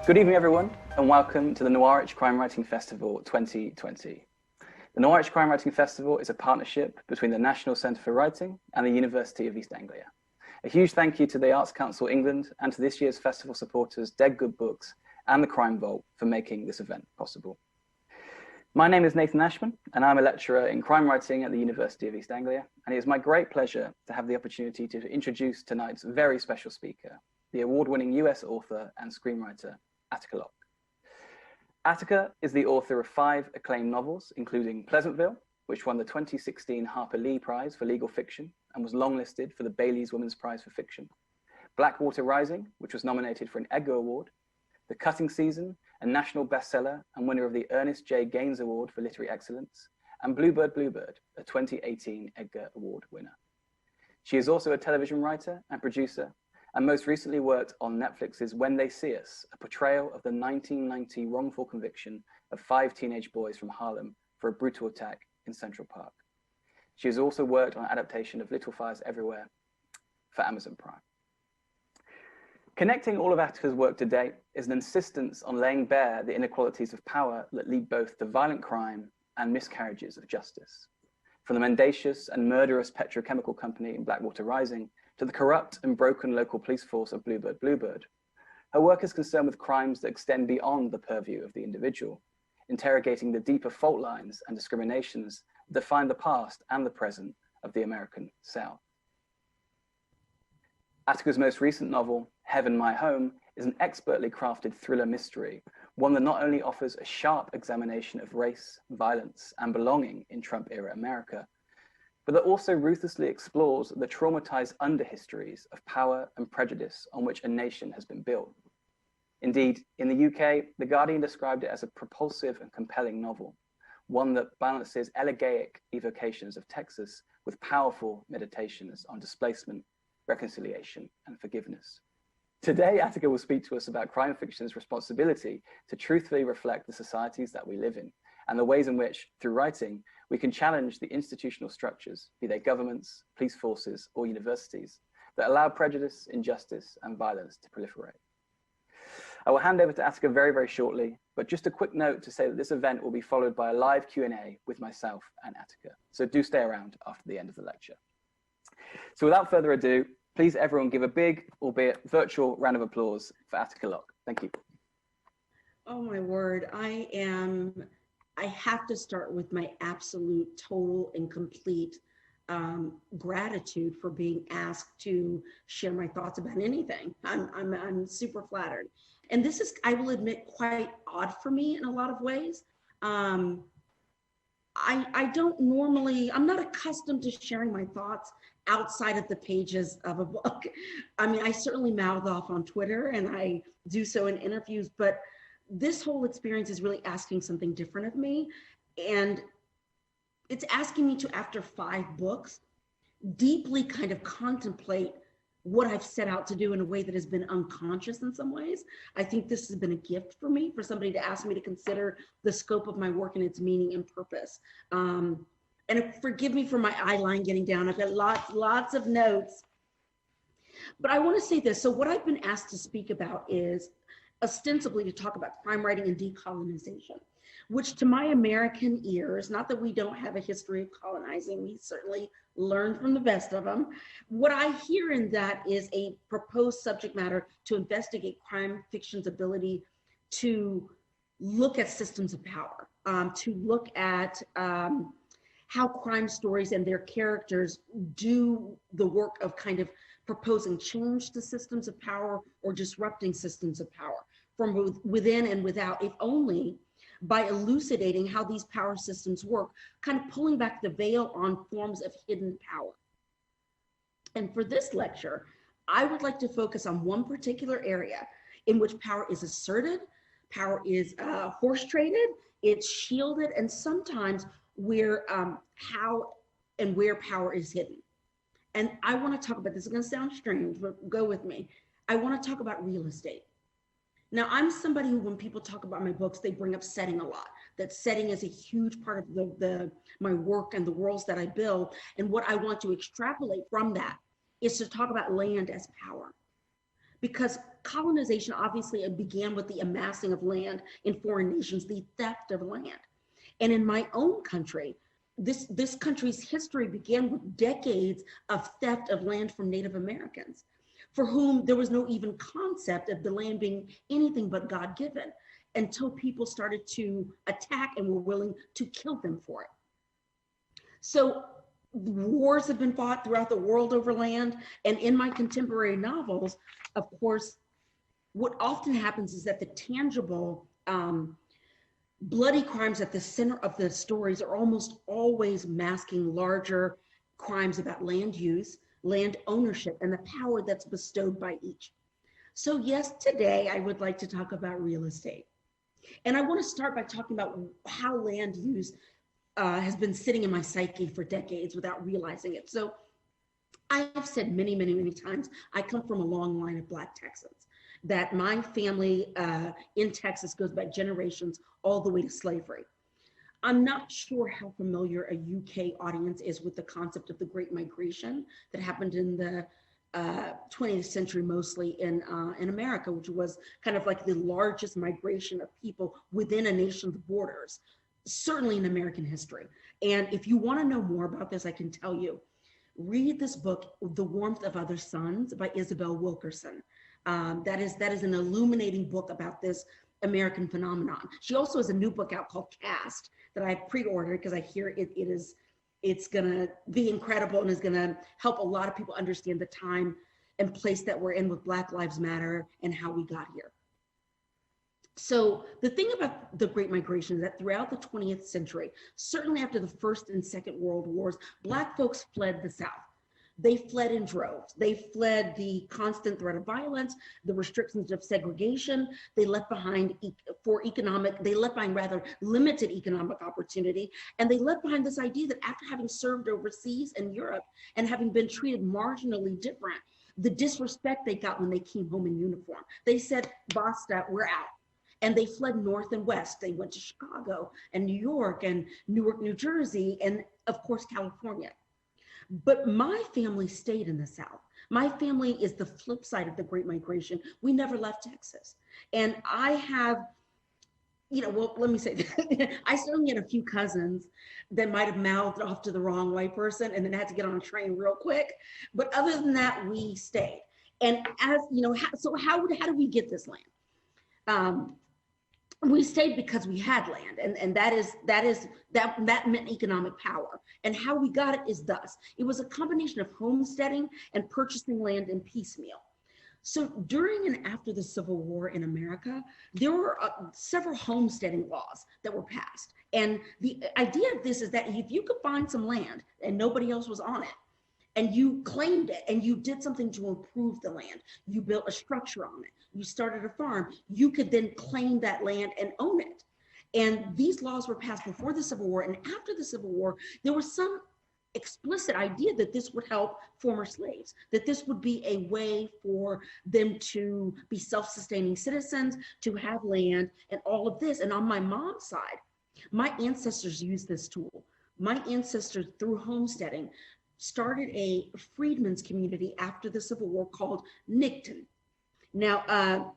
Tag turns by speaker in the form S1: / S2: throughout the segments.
S1: Good evening, everyone, and welcome to the Noirwich Crime Writing Festival 2020. The Noirwich Crime Writing Festival is a partnership between the National Centre for Writing and the University of East Anglia. A huge thank you to the Arts Council England and to this year's festival supporters, Dead Good Books and the Crime Vault, for making this event possible. My name is Nathan Ashman, and I'm a lecturer in crime writing at the University of East Anglia, and it is my great pleasure to have the opportunity to introduce tonight's very special speaker, the award-winning US author and screenwriter, Attica Locke. Attica is the author of 5 acclaimed novels, including Pleasantville, which won the 2016 Harper Lee Prize for Legal Fiction and was longlisted for the Bailey's Women's Prize for Fiction, Blackwater Rising, which was nominated for an Edgar Award, The Cutting Season, a national bestseller and winner of the Ernest J. Gaines Award for Literary Excellence, and Bluebird, Bluebird, a 2018 Edgar Award winner. She is also a television writer and producer, and most recently worked on Netflix's When They See Us, a portrayal of the 1990 wrongful conviction of 5 teenage boys from Harlem for a brutal attack in Central Park. She has also worked on an adaptation of Little Fires Everywhere for Amazon Prime. Connecting all of Attica's work to date is an insistence on laying bare the inequalities of power that lead both to violent crime and miscarriages of justice. From the mendacious and murderous petrochemical company in Blackwater Rising to the corrupt and broken local police force of Bluebird, Bluebird, her work is concerned with crimes that extend beyond the purview of the individual, interrogating the deeper fault lines and discriminations that define the past and the present of the American South. Attica's most recent novel, Heaven, My Home, is an expertly crafted thriller mystery, one that not only offers a sharp examination of race, violence, and belonging in Trump-era America, but that also ruthlessly explores the traumatized underhistories of power and prejudice on which a nation has been built. Indeed, in the UK, The Guardian described it as a propulsive and compelling novel, one that balances elegiac evocations of Texas with powerful meditations on displacement, reconciliation, and forgiveness. Today, Attica will speak to us about crime fiction's responsibility to truthfully reflect the societies that we live in, and the ways in which, through writing, we can challenge the institutional structures, be they governments, police forces, or universities, that allow prejudice, injustice, and violence to proliferate. I will hand over to Attica very, very shortly, but just a quick note to say that this event will be followed by a live Q&A with myself and Attica, so do stay around after the end of the lecture. So without further ado, please everyone give a big, albeit virtual, round of applause for Attica Locke. Thank you.
S2: Oh my word, I have to start with my absolute, total, and complete gratitude for being asked to share my thoughts about anything. I'm super flattered. And this is, I will admit, quite odd for me in a lot of ways. I don't normally, I'm not accustomed to sharing my thoughts outside of the pages of a book. I mean, I certainly mouth off on Twitter and I do so in interviews, but this whole experience is really asking something different of me. And it's asking me to, after 5 books, deeply kind of contemplate what I've set out to do in a way that has been unconscious in some ways. I think this has been a gift for me, for somebody to ask me to consider the scope of my work and its meaning and purpose. And forgive me for my eye line getting down. I've got lots of notes. But I want to say this. So what I've been asked to speak about is ostensibly to talk about crime writing and decolonization, which to my American ears, not that we don't have a history of colonizing, we certainly learned from the best of them. What I hear in that is a proposed subject matter to investigate crime fiction's ability to look at systems of power, to look at how crime stories and their characters do the work of kind of proposing change to systems of power or disrupting systems of power from within and without, if only by elucidating how these power systems work, kind of pulling back the veil on forms of hidden power. And for this lecture, I would like to focus on one particular area in which power is asserted, power is horse-traded, it's shielded, and sometimes where how and where power is hidden. And I want to talk about, this is going to sound strange, but go with me. I want to talk about real estate. Now, I'm somebody who, when people talk about my books, they bring up setting a lot. That setting is a huge part of my work and the worlds that I build. And what I want to extrapolate from that is to talk about land as power. because colonization obviously began with the amassing of land in foreign nations, the theft of land. And in my own country, this country's history began with decades of theft of land from Native Americans, for whom there was no even concept of the land being anything but God-given, until people started to attack and were willing to kill them for it. So wars have been fought throughout the world over land. And in my contemporary novels, of course, what often happens is that the tangible, bloody crimes at the center of the stories are almost always masking larger crimes about land use, land ownership, and the power that's bestowed by each. So yes, today I would like to talk about real estate. And I want to start by talking about how land use has been sitting in my psyche for decades without realizing it. So I have said many, many, many times, I come from a long line of Black Texans, that my family in Texas goes back generations all the way to slavery. I'm not sure how familiar a UK audience is with the concept of the Great Migration that happened in the 20th century, mostly in America, which was kind of like the largest migration of people within a nation's borders, certainly in American history. And if you want to know more about this, I can tell you, read this book, The Warmth of Other Suns by Isabel Wilkerson. That is an illuminating book about this American phenomenon. She also has a new book out called Cast that I pre-ordered because I hear it's gonna be incredible and is gonna help a lot of people understand the time and place that we're in with Black Lives Matter and how we got here. So the thing about the Great Migration is that throughout the 20th century, certainly after the First and Second World Wars, Black folks fled the South. They fled in droves. They fled the constant threat of violence, the restrictions of segregation. They left behind limited economic opportunity. And they left behind this idea that after having served overseas in Europe and having been treated marginally different, the disrespect they got when they came home in uniform, they said, basta, we're out. And they fled north and west. They went to Chicago and New York and Newark, New Jersey, and of course, California. But my family stayed in the South. My family is the flip side of the Great Migration. We never left Texas. And I have, let me say that. I certainly had a few cousins that might have mouthed off to the wrong white person and then had to get on a train real quick. But other than that, we stayed. And as you know, how do we get this land? We stayed because we had land, and that meant economic power. And how we got it is thus: it was a combination of homesteading and purchasing land in piecemeal. So during and after the Civil War in America, there were several homesteading laws that were passed. And the idea of this is that if you could find some land and nobody else was on it, and you claimed it and you did something to improve the land, you built a structure on it, you started a farm, you could then claim that land and own it. And these laws were passed before the Civil War, and after the Civil War, there was some explicit idea that this would help former slaves, that this would be a way for them to be self-sustaining citizens, to have land and all of this. And on my mom's side, my ancestors used this tool. My ancestors, through homesteading, started a freedmen's community after the Civil War called Nigton. Now,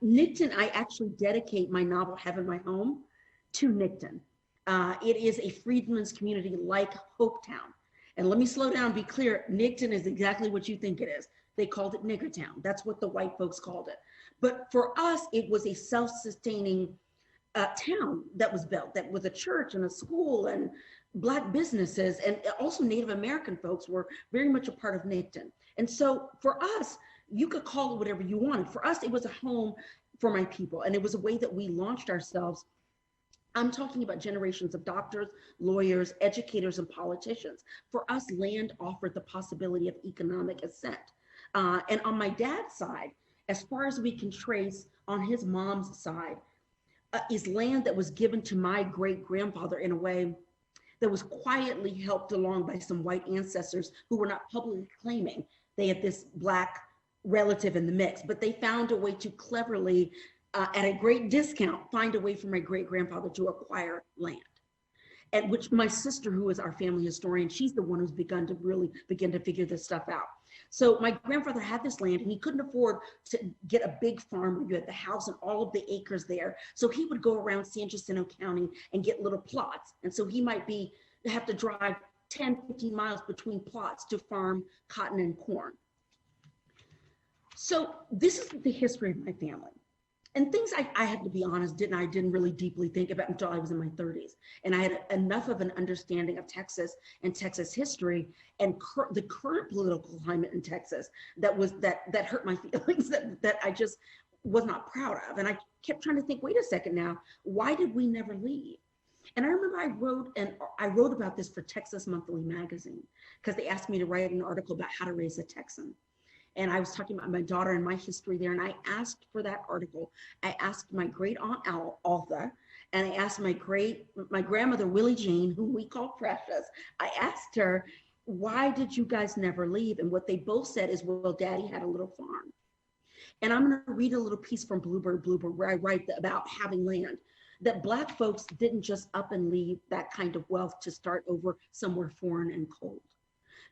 S2: Nigton, I actually dedicate my novel, Heaven My Home, to Nigton. It is a freedmen's community like Hopetown. And let me slow down and be clear, Nigton is exactly what you think it is. They called it Niggertown. That's what the white folks called it. But for us, it was a self-sustaining town that was built, that with a church and a school and Black businesses, and also Native American folks were very much a part of Nigton. And so for us, you could call it whatever you wanted. For us, it was a home for my people, and it was a way that we launched ourselves. I'm talking about generations of doctors, lawyers, educators, and politicians. For us, land offered the possibility of economic ascent. And on my dad's side, as far as we can trace on his mom's side, is land that was given to my great-grandfather in a way that was quietly helped along by some white ancestors who were not publicly claiming they had this Black relative in the mix, but they found a way to cleverly, at a great discount, find a way for my great-grandfather to acquire land. At which my sister, who is our family historian, she's the one who's begun to figure this stuff out. So my grandfather had this land and he couldn't afford to get a big farm where you had the house and all of the acres there. So he would go around San Jacinto County and get little plots. And so he might have to drive 10, 15 miles between plots to farm cotton and corn. So this is the history of my family. And things I had to be honest, I didn't really deeply think about until I was in my 30s. And I had enough of an understanding of Texas and Texas history and the current political climate in Texas that hurt my feelings, that I just was not proud of. And I kept trying to think, wait a second now, why did we never leave? And I remember I wrote about this for Texas Monthly magazine because they asked me to write an article about how to raise a Texan. And I was talking about my daughter and my history there. And I asked for that article. I asked my great aunt Altha, and I asked my grandmother Willie Jane, whom we call Precious. I asked her, why did you guys never leave? And what they both said is, well, Daddy had a little farm. And I'm going to read a little piece from Bluebird, where I write about having land, that Black folks didn't just up and leave that kind of wealth to start over somewhere foreign and cold.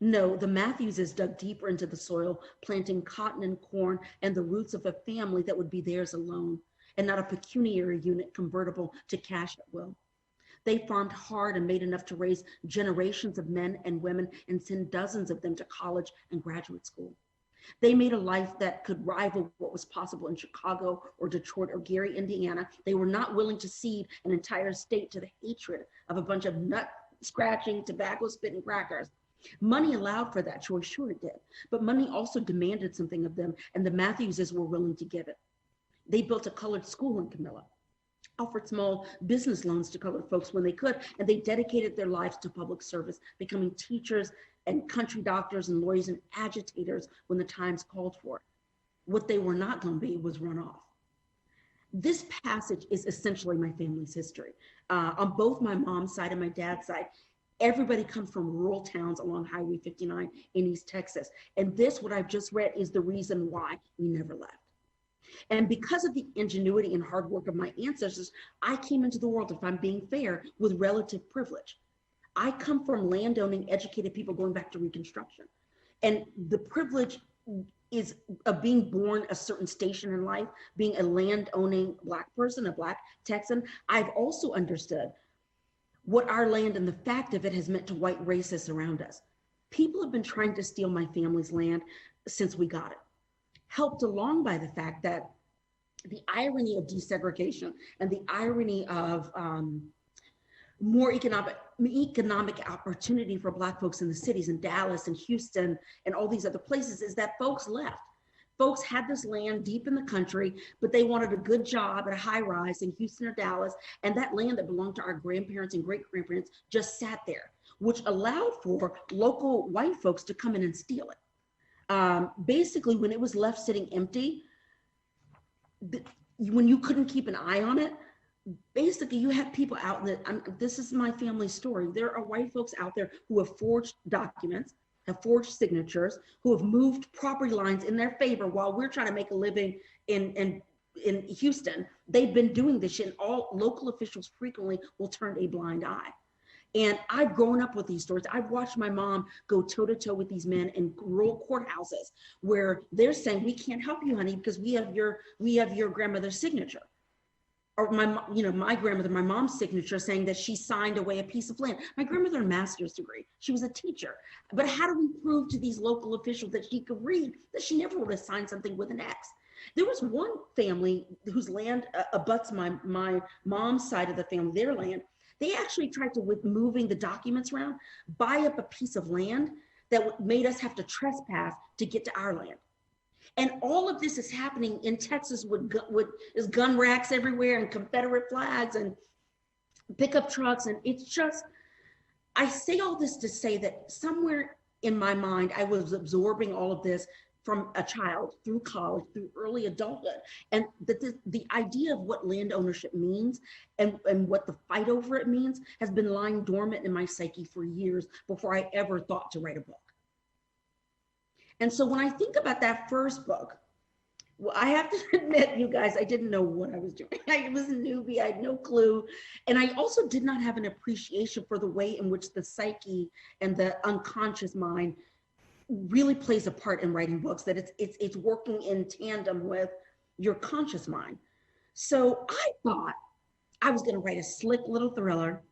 S2: No, the Matthewses dug deeper into the soil, planting cotton and corn and the roots of a family that would be theirs alone, and not a pecuniary unit convertible to cash at will. They farmed hard and made enough to raise generations of men and women and send dozens of them to college and graduate school. They made a life that could rival what was possible in Chicago or Detroit or Gary, Indiana. They were not willing to cede an entire state to the hatred of a bunch of nut-scratching, tobacco-spitting crackers. Money allowed for that choice, sure it did, but money also demanded something of them, and the Matthewses were willing to give it. They built a colored school in Camilla, offered small business loans to colored folks when they could, and they dedicated their lives to public service, becoming teachers and country doctors and lawyers and agitators when the times called for it. What they were not going to be was run off. This passage is essentially my family's history. On both my mom's side and my dad's side, everybody comes from rural towns along Highway 59 in East Texas. And this, what I've just read, is the reason why we never left. And because of the ingenuity and hard work of my ancestors, I came into the world, if I'm being fair, with relative privilege. I come from landowning, educated people going back to Reconstruction. And the privilege is of being born a certain station in life, being a land-owning Black person, a Black Texan. I've also understood what our land and the fact of it has meant to white racists around us. People have been trying to steal my family's land since we got it, helped along by the fact that the irony of desegregation and the irony of more economic opportunity for Black folks in the cities in Dallas and Houston and all these other places is that folks left. Folks had this land deep in the country, but they wanted a good job at a high rise in Houston or Dallas, and that land that belonged to our grandparents and great-grandparents just sat there, which allowed for local white folks to come in and steal it. Basically, when it was left sitting empty, when you couldn't keep an eye on it, basically you have people out there, this is my family's story. There are white folks out there who have forged documents, have forged signatures, who have moved property lines in their favor while we're trying to make a living in Houston. They've been doing this shit, and all local officials frequently will turn a blind eye. And I've grown up with these stories. I've watched my mom go toe-to-toe with these men in rural courthouses where they're saying, we can't help you, honey, because we have your grandmother's signature. Or my grandmother, my mom's signature saying that she signed away a piece of land. My grandmother had a master's degree. She was a teacher. But how do we prove to these local officials that she could read that she never would have signed something with an X? There was one family whose land abuts my mom's side of the family, their land. They actually tried to, with moving the documents around, buy up a piece of land that made us have to trespass to get to our land. And all of this is happening in Texas with gun racks everywhere and Confederate flags and pickup trucks. And it's just, I say all this to say that somewhere in my mind, I was absorbing all of this from a child through college, through early adulthood. And that the idea of what land ownership means and what the fight over it means has been lying dormant in my psyche for years before I ever thought to write a book. And so when I think about that first book, well, I have to admit, you guys, I didn't know what I was doing. I was a newbie, I had no clue. And I also did not have an appreciation for the way in which the psyche and the unconscious mind really plays a part in writing books, that it's working in tandem with your conscious mind. So I thought I was going to write a slick little thriller.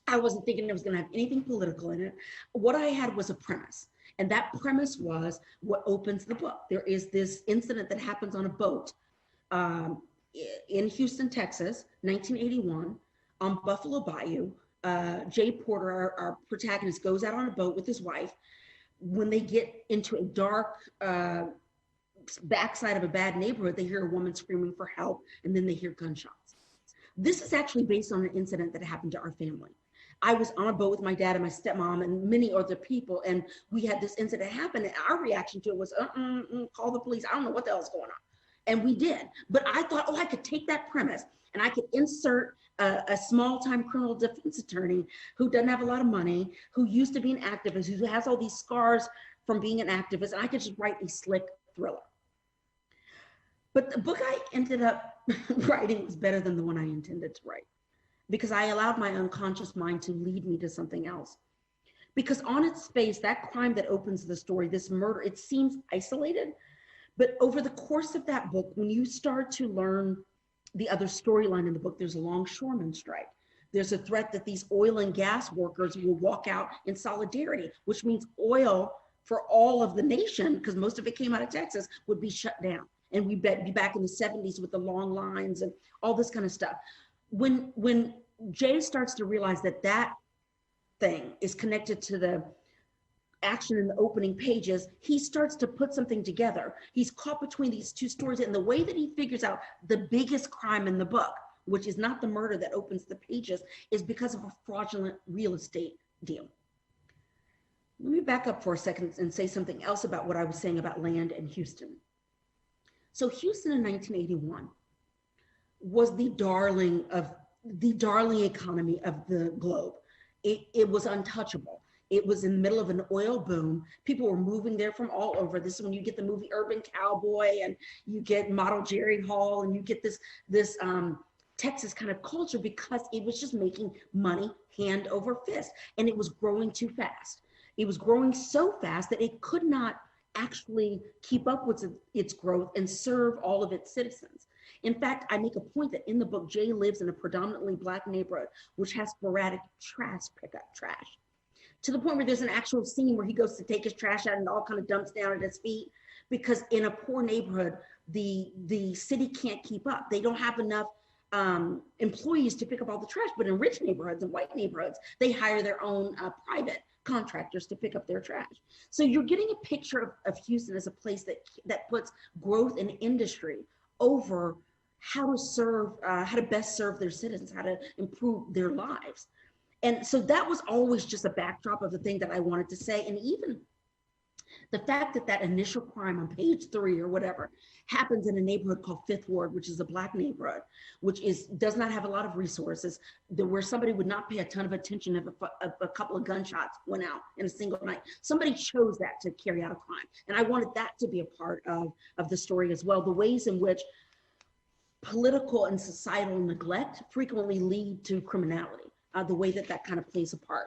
S2: I wasn't thinking it was going to have anything political in it. What I had was a premise. And that premise was what opens the book. There is this incident that happens on a boat in Houston, Texas, 1981, on Buffalo Bayou. Jay Porter, our protagonist, goes out on a boat with his wife. When they get into a dark backside of a bad neighborhood, they hear a woman screaming for help, and then they hear gunshots. This is actually based on an incident that happened to our family. I was on a boat with my dad and my stepmom and many other people, and we had this incident happen, and our reaction to it was, call the police. I don't know what the hell is going on. And we did. But I thought, I could take that premise and I could insert a small-time criminal defense attorney who doesn't have a lot of money, who used to be an activist, who has all these scars from being an activist, and I could just write a slick thriller. But the book I ended up writing was better than the one I intended to write, because I allowed my unconscious mind to lead me to something else. Because on its face, that crime that opens the story, this murder, it seems isolated, but over the course of that book, when you start to learn the other storyline in the book, there's a longshoreman strike. There's a threat that these oil and gas workers will walk out in solidarity, which means oil for all of the nation, because most of it came out of Texas, would be shut down. And we'd be back in the 70s with the long lines and all this kind of stuff. When Jay starts to realize that that thing is connected to the action in the opening pages, he starts to put something together. He's caught between these two stories, and the way that he figures out the biggest crime in the book, which is not the murder that opens the pages, is because of a fraudulent real estate deal. Let me back up for a second and say something else about what I was saying about land and Houston. So Houston in 1981 was the darling economy of the globe. It was untouchable. It was in the middle of an oil boom. People were moving there from all over. This is when you get the movie Urban Cowboy, and you get model Jerry Hall, and you get this Texas kind of culture, because it was just making money hand over fist, and it was growing too fast. It was growing so fast that it could not actually keep up with its growth and serve all of its citizens. In fact, I make a point that in the book, Jay lives in a predominantly Black neighborhood, which has sporadic trash pickup, to the point where there's an actual scene where he goes to take his trash out and it all kind of dumps down at his feet, because in a poor neighborhood, the city can't keep up. They don't have enough employees to pick up all the trash, but in rich neighborhoods and white neighborhoods, they hire their own private contractors to pick up their trash. So you're getting a picture of Houston as a place that puts growth in industry over how to best serve their citizens, how to improve their lives. And so that was always just a backdrop of the thing that I wanted to say. And even the fact that that initial crime on page 3 or whatever happens in a neighborhood called Fifth Ward, which is a Black neighborhood, which does not have a lot of resources, where somebody would not pay a ton of attention if a couple of gunshots went out in a single night. Somebody chose that to carry out a crime. And I wanted that to be a part of the story as well. The ways in which political and societal neglect frequently lead to criminality, the way that kind of plays a part.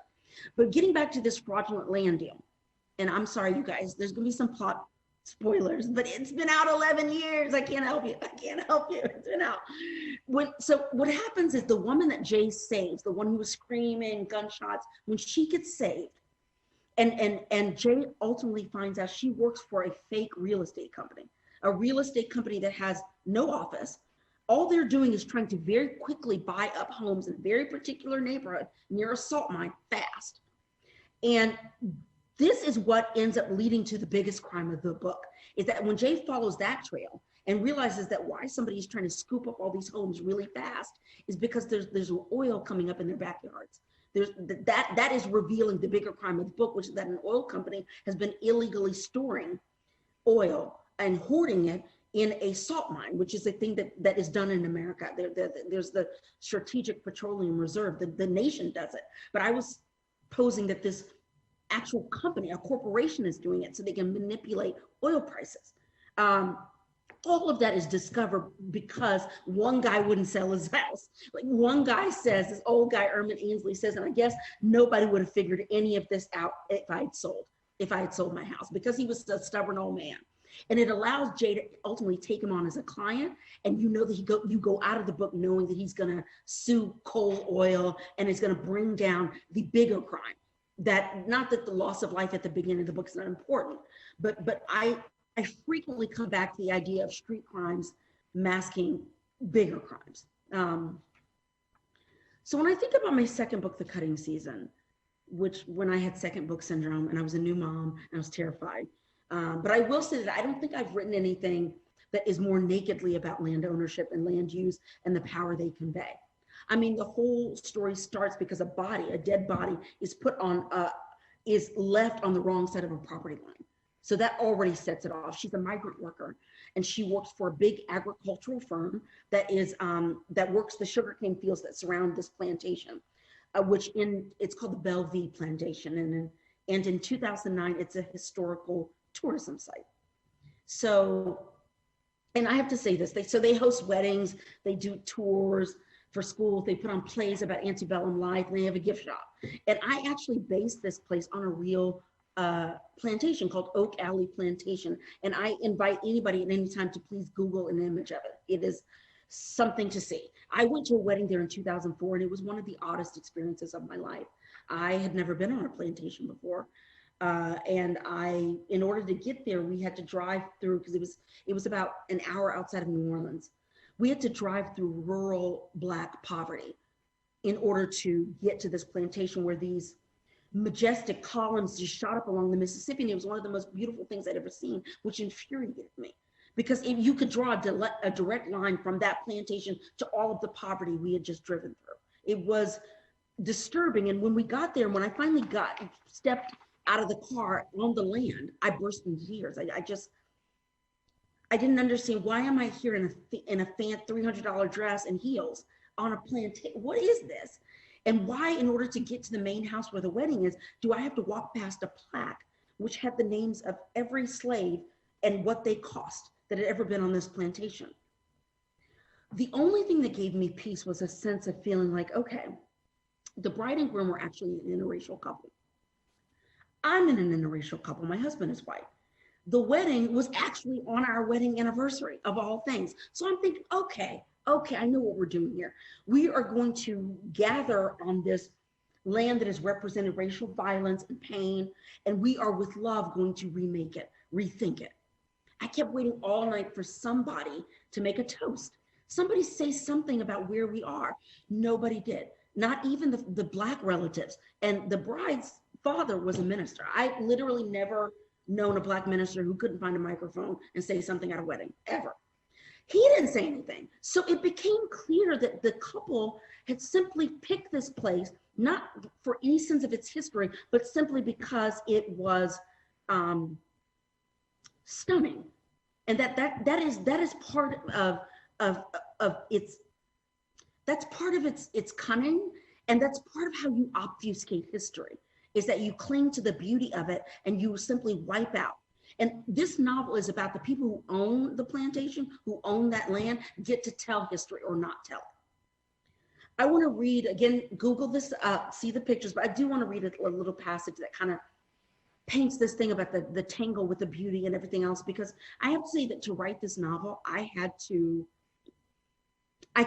S2: But getting back to this fraudulent land deal, and I'm sorry, you guys, there's gonna be some plot spoilers, but it's been out 11 years. I can't help you. It's been out. So what happens is the woman that Jay saves, the one who was screaming gunshots, when she gets saved, and Jay ultimately finds out she works for a fake real estate company that has no office. All they're doing is trying to very quickly buy up homes in a very particular neighborhood near a salt mine fast. And this is what ends up leading to the biggest crime of the book, is that when Jay follows that trail and realizes that why somebody's trying to scoop up all these homes really fast is because there's oil coming up in their backyards. That is revealing the bigger crime of the book, which is that an oil company has been illegally storing oil and hoarding it in a salt mine, which is a thing that is done in America. There's the Strategic Petroleum Reserve, the nation does it. But I was posing that this actual company, a corporation, is doing it so they can manipulate oil prices. All of that is discovered because one guy wouldn't sell his house. Like one guy says, this old guy, Erman Ainsley says, and I guess nobody would have figured any of this out if I'd sold. if I had sold my house, because he was a stubborn old man. And it allows Jay to ultimately take him on as a client. And you know that you go out of the book knowing that he's going to sue coal oil and is going to bring down the bigger crime. That, not that the loss of life at the beginning of the book is not important, but I frequently come back to the idea of street crimes masking bigger crimes. So when I think about my second book, The Cutting Season, which when I had second book syndrome and I was a new mom and I was terrified. But I will say that I don't think I've written anything that is more nakedly about land ownership and land use and the power they convey. I mean, the whole story starts because a dead body is is left on the wrong side of a property line. So that already sets it off. She's a migrant worker and she works for a big agricultural firm that works the sugarcane fields that surround this plantation, it's called the Bellevue Plantation. And in 2009, it's a historical tourism site. So, and I have to say this, they host weddings, they do tours for schools, they put on plays about antebellum life, and they have a gift shop. And I actually based this place on a real plantation called Oak Alley Plantation. And I invite anybody at any time to please Google an image of it. It is something to see. I went to a wedding there in 2004, and it was one of the oddest experiences of my life. I had never been on a plantation before. And in order to get there, we had to drive through, because it was about an hour outside of New Orleans. We had to drive through rural Black poverty in order to get to this plantation where these majestic columns just shot up along the Mississippi. And it was one of the most beautiful things I'd ever seen, which infuriated me. Because if you could draw a direct line from that plantation to all of the poverty we had just driven through. It was disturbing. And when we got there, when I finally stepped out of the car on the land, I burst into tears. I didn't understand, why am I here in a $300 dress and heels on a plantation? What is this? And why, in order to get to the main house where the wedding is, do I have to walk past a plaque which had the names of every slave and what they cost that had ever been on this plantation? The only thing that gave me peace was a sense of feeling like, okay, the bride and groom were actually an interracial couple. I'm in an interracial couple. My husband is white. The wedding was actually on our wedding anniversary, of all things. So I'm thinking, okay, I know what we're doing here. We are going to gather on this land that has represented racial violence and pain, and we are with love going to remake it, rethink it. I kept waiting all night for somebody to make a toast. Somebody say something about where we are. Nobody did, not even the Black relatives. And the bride's father was a minister. I literally never known a Black minister who couldn't find a microphone and say something at a wedding, ever. He didn't say anything. So it became clear that the couple had simply picked this place, not for any sense of its history, but simply because it was stunning. And that is part of its, that's part of its cunning, and that's part of how you obfuscate history, is that you cling to the beauty of it and you simply wipe out. And this novel is about the people who own the plantation, who own that land, get to tell history or not tell it. I want to read, again, Google this up, see the pictures, but I do want to read a little passage that kind of paints this thing about the tangle with the beauty and everything else, because I have to say that to write this novel, I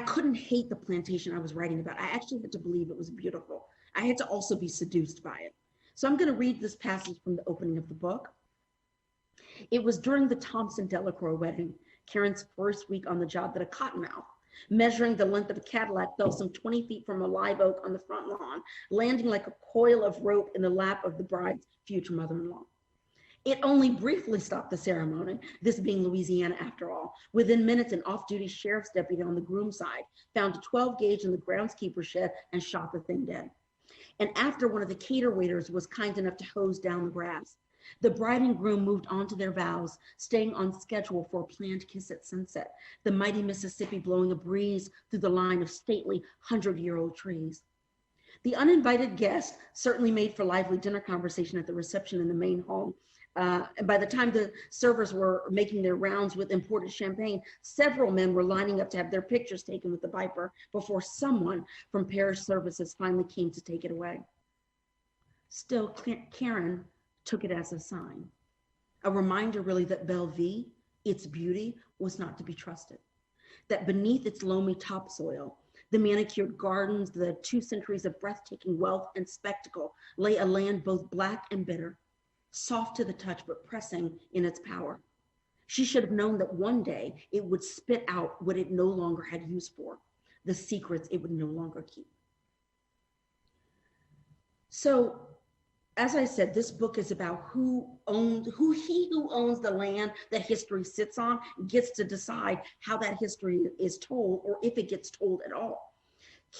S2: couldn't hate the plantation I was writing about. I actually had to believe it was beautiful. I had to also be seduced by it. So I'm going to read this passage from the opening of the book. It was during the Thompson Delacroix wedding, Karen's first week on the job, that a cottonmouth, measuring the length of a Cadillac, fell some 20 feet from a live oak on the front lawn, landing like a coil of rope in the lap of the bride's future mother-in-law. It only briefly stopped the ceremony, this being Louisiana after all. Within minutes, an off-duty sheriff's deputy on the groom's side found a 12 gauge in the groundskeeper's shed and shot the thing dead. And after one of the cater waiters was kind enough to hose down the grass, the bride and groom moved on to their vows, staying on schedule for a planned kiss at sunset, the mighty Mississippi blowing a breeze through the line of stately 100-year-old trees. The uninvited guests certainly made for lively dinner conversation at the reception in the main hall. And by the time the servers were making their rounds with imported champagne, several men were lining up to have their pictures taken with the Viper before someone from parish services finally came to take it away. Still, Karen took it as a sign, a reminder really that Bellevue, its beauty, was not to be trusted, that beneath its loamy topsoil, the manicured gardens, the 2 centuries of breathtaking wealth and spectacle, lay a land both black and bitter, soft to the touch, but pressing in its power. She should have known that one day it would spit out what it no longer had use for, the secrets it would no longer keep. So, as I said, this book is about who owns the land that history sits on gets to decide how that history is told, or if it gets told at all.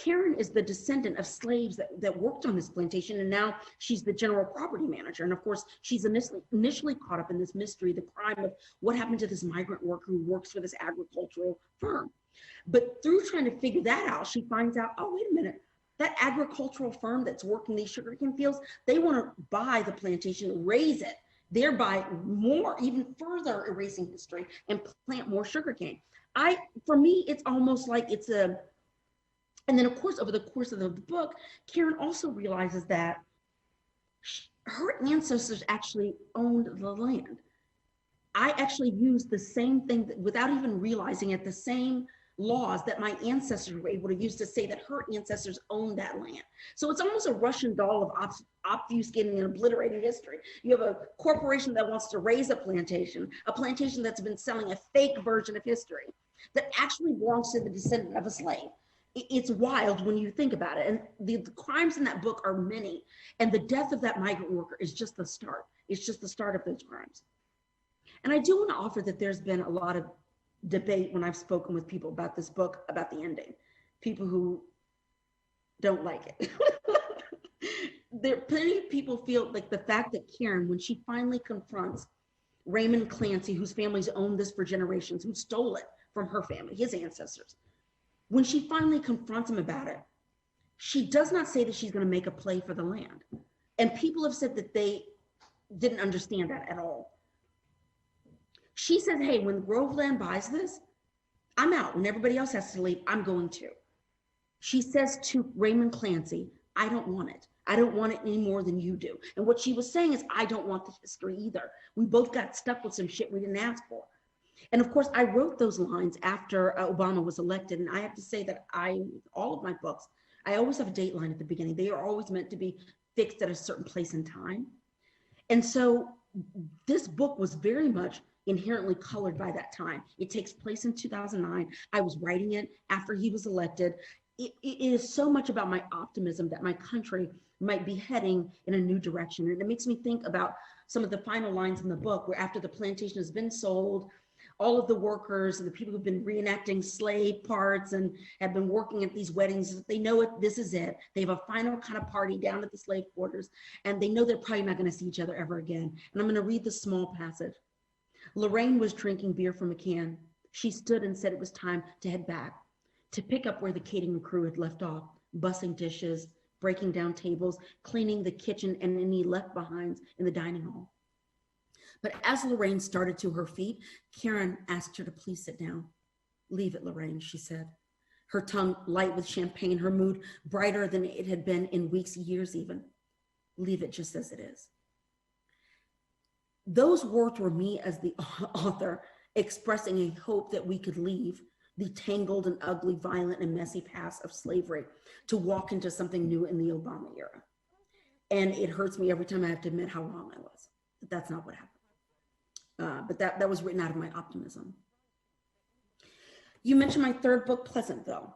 S2: Karen is the descendant of slaves that worked on this plantation, and now she's the general property manager. And of course, she's initially caught up in this mystery, the crime of what happened to this migrant worker who works for this agricultural firm. But through trying to figure that out, she finds out, oh, wait a minute, that agricultural firm that's working these sugarcane fields, they want to buy the plantation, raise it, thereby even further erasing history and plant more sugarcane. For me, it's almost like it's a, and then of course, over the course of the book, Karen also realizes that her ancestors actually owned the land. I actually used the same thing without even realizing it, the same laws that my ancestors were able to use to say that her ancestors owned that land. So it's almost a Russian doll of obfuscating and obliterating history. You have a corporation that wants to raise a plantation that's been selling a fake version of history that actually belongs to the descendant of a slave. It's wild when you think about it. And the crimes in that book are many. And the death of that migrant worker is just the start. It's just the start of those crimes. And I do want to offer that there's been a lot of debate when I've spoken with people about this book, about the ending. People who don't like it. There, plenty of people feel like the fact that Karen, when she finally confronts Raymond Clancy, whose family's owned this for generations, who stole it from her family, his ancestors, when she finally confronts him about it, she does not say that she's going to make a play for the land. And people have said that they didn't understand that at all. She says, hey, when Groveland buys this, I'm out. When everybody else has to leave, I'm going to. She says to Raymond Clancy, I don't want it. I don't want it any more than you do. And what she was saying is, I don't want the history either. We both got stuck with some shit we didn't ask for. And of course, I wrote those lines after Obama was elected. And I have to say that all of my books, I always have a dateline at the beginning. They are always meant to be fixed at a certain place in time. And so this book was very much inherently colored by that time. It takes place in 2009. I was writing it after he was elected. It is so much about my optimism that my country might be heading in a new direction. And it makes me think about some of the final lines in the book where after the plantation has been sold, all of the workers and the people who've been reenacting slave parts and have been working at these weddings, they know it, this is it. They have a final kind of party down at the slave quarters, and they know they're probably not going to see each other ever again. And I'm going to read this small passage. Lorraine was drinking beer from a can. She stood and said it was time to head back, to pick up where the catering crew had left off, bussing dishes, breaking down tables, cleaning the kitchen and any left behinds in the dining hall. But as Lorraine started to her feet, Karen asked her to please sit down. Leave it, Lorraine, she said, her tongue light with champagne, her mood brighter than it had been in weeks, years even. Leave it just as it is. Those words were me as the author expressing a hope that we could leave the tangled and ugly, violent and messy past of slavery to walk into something new in the Obama era. And it hurts me every time I have to admit how wrong I was. But that's not what happened. But that was written out of my optimism. You mentioned my third book, Pleasantville,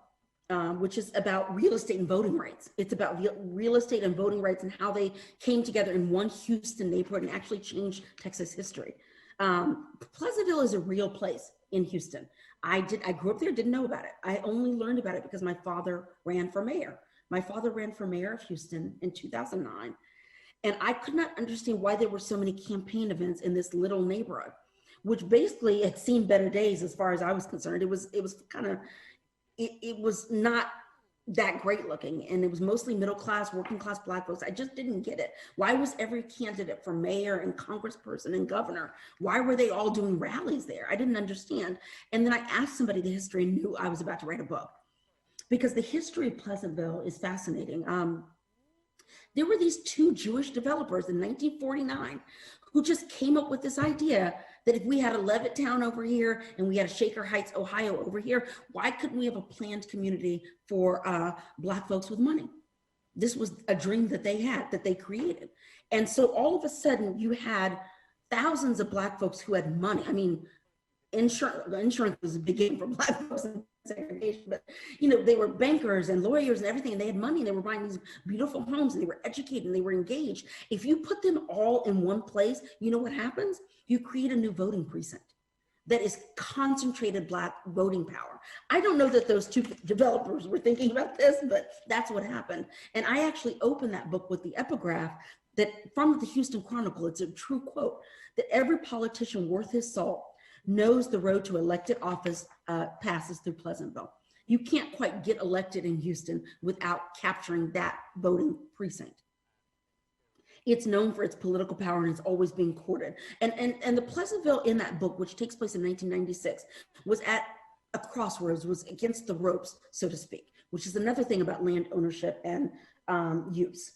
S2: which is about real estate and voting rights. It's about real estate and voting rights and how they came together in one Houston neighborhood and actually changed Texas history. Pleasantville is a real place in Houston. I grew up there, didn't know about it. I only learned about it because my father ran for mayor. My father ran for mayor of Houston in 2009. And I could not understand why there were so many campaign events in this little neighborhood, which basically had seen better days as far as I was concerned. It was not that great looking, and it was mostly middle class, working class Black folks. I just didn't get it. Why was every candidate for mayor and congressperson and governor, why were they all doing rallies there? I didn't understand. And then I asked somebody the history and knew I was about to write a book, because the history of Pleasantville is fascinating. There were these two Jewish developers in 1949 who just came up with this idea that if we had a Levittown over here and we had a Shaker Heights, Ohio over here, why couldn't we have a planned community for Black folks with money? This was a dream that they had, that they created. And so all of a sudden you had thousands of Black folks who had money. I mean, insurance was a big game for Black folks in segregation, but you know, they were bankers and lawyers and everything, and they had money, and they were buying these beautiful homes, and they were educated, and they were engaged. If you put them all in one place, you know what happens? You create a new voting precinct that is concentrated Black voting power. I don't know that those two developers were thinking about this, but that's what happened. And I actually opened that book with the epigraph that from the Houston Chronicle, it's a true quote, that every politician worth his salt knows the road to elected office passes through Pleasantville. You can't quite get elected in Houston without capturing that voting precinct. It's known for its political power, and it's always being courted. And the Pleasantville in that book, which takes place in 1996, was at a crossroads, was against the ropes, so to speak, which is another thing about land ownership and use.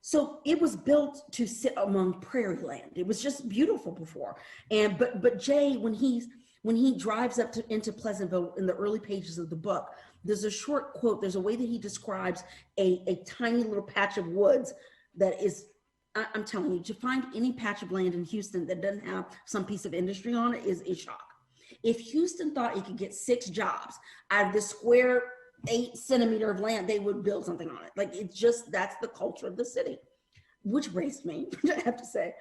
S2: So it was built to sit among prairie land. It was just beautiful before. And but Jay, when he drives up into Pleasantville in the early pages of the book, there's a short quote. There's a way that he describes a tiny little patch of woods that is, I'm telling you, to find any patch of land in Houston that doesn't have some piece of industry on it is a shock. If Houston thought it could get 6 jobs out of this square 8 centimeter of land, they would build something on it. Like, it's just, that's the culture of the city, which raised me, I have to say.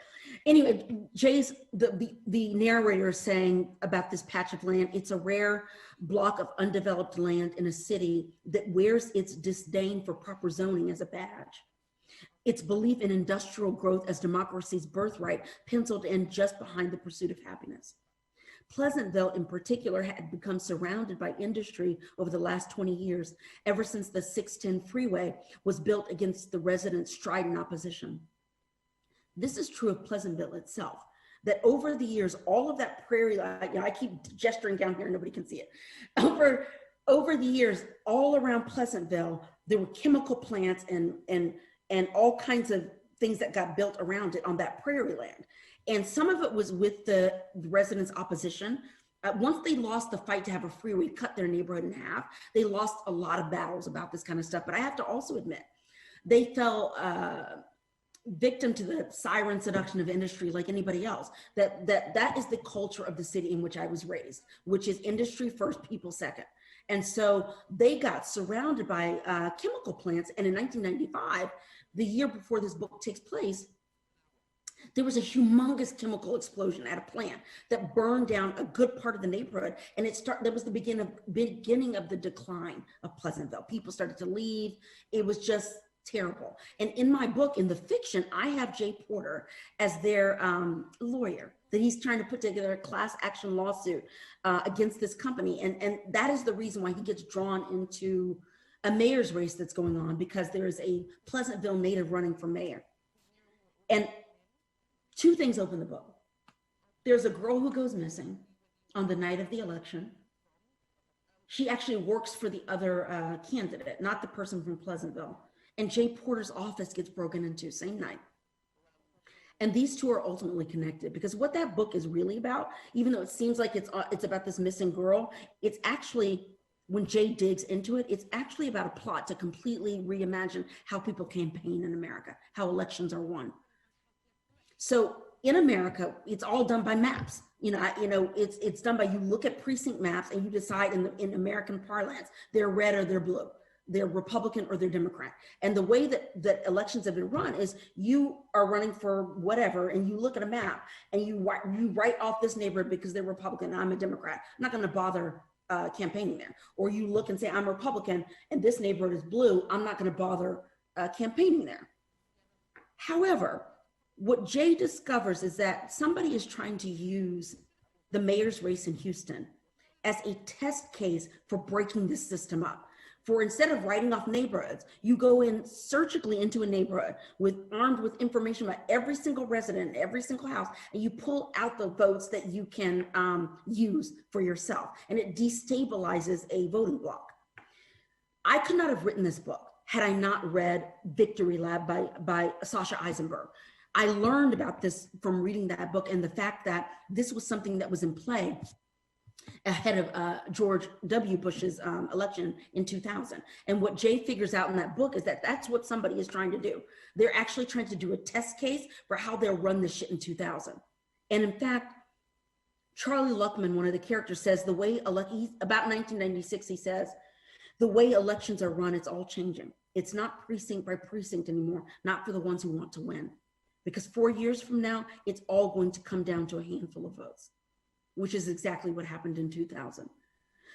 S2: Anyway, Jay's, the narrator is saying about this patch of land, it's a rare block of undeveloped land in a city that wears its disdain for proper zoning as a badge. Its belief in industrial growth as democracy's birthright penciled in just behind the pursuit of happiness. Pleasantville in particular had become surrounded by industry over the last 20 years, ever since the 610 freeway was built against the residents' strident opposition. This is true of Pleasantville itself, that over the years, all of that prairie, I keep gesturing down here, nobody can see it. Over the years, all around Pleasantville, there were chemical plants and all kinds of things that got built around it on that prairie land. And some of it was with the residents' opposition. Once they lost the fight to have a freeway cut their neighborhood in half, they lost a lot of battles about this kind of stuff. But I have to also admit, they fell victim to the siren seduction of industry like anybody else. That is the culture of the city in which I was raised, which is industry first, people second. And so they got surrounded by chemical plants. And in 1995, the year before this book takes place, there was a humongous chemical explosion at a plant that burned down a good part of the neighborhood. And that was the beginning of the decline of Pleasantville. People started to leave. It was just terrible. And in my book, in the fiction, I have Jay Porter as their lawyer, that he's trying to put together a class action lawsuit against this company. And that is the reason why he gets drawn into a mayor's race that's going on, because there is a Pleasantville native running for mayor. And 2 things open the book. There's a girl who goes missing on the night of the election. She actually works for the other candidate, not the person from Pleasantville. And Jay Porter's office gets broken into same night. And these 2 are ultimately connected, because what that book is really about, even though it seems like it's about this missing girl, it's actually, when Jay digs into it, it's actually about a plot to completely reimagine how people campaign in America, how elections are won. So in America, it's all done by maps. It's done by, you look at precinct maps and you decide in American parlance, they're red or they're blue, they're Republican or they're Democrat. And the way that elections have been run is you are running for whatever, and you look at a map and you write off this neighborhood because they're Republican and I'm a Democrat. I'm not going to bother campaigning there. Or you look and say, I'm Republican and this neighborhood is blue, I'm not going to bother campaigning there. However, what Jay discovers is that somebody is trying to use the mayor's race in Houston as a test case for breaking this system up. For instead of writing off neighborhoods, you go in surgically into a neighborhood armed with information about every single resident, every single house, and you pull out the votes that you can use for yourself. And it destabilizes a voting bloc. I could not have written this book had I not read Victory Lab by Sasha Eisenberg. I learned about this from reading that book, and the fact that this was something that was in play ahead of George W. Bush's election in 2000. And what Jay figures out in that book is that that's what somebody is trying to do. They're actually trying to do a test case for how they'll run this shit in 2000. And in fact, Charlie Luckman, one of the characters, says the way, about 1996, he says, the way elections are run, it's all changing. It's not precinct by precinct anymore, not for the ones who want to win. Because 4 years from now, it's all going to come down to a handful of votes, which is exactly what happened in 2000.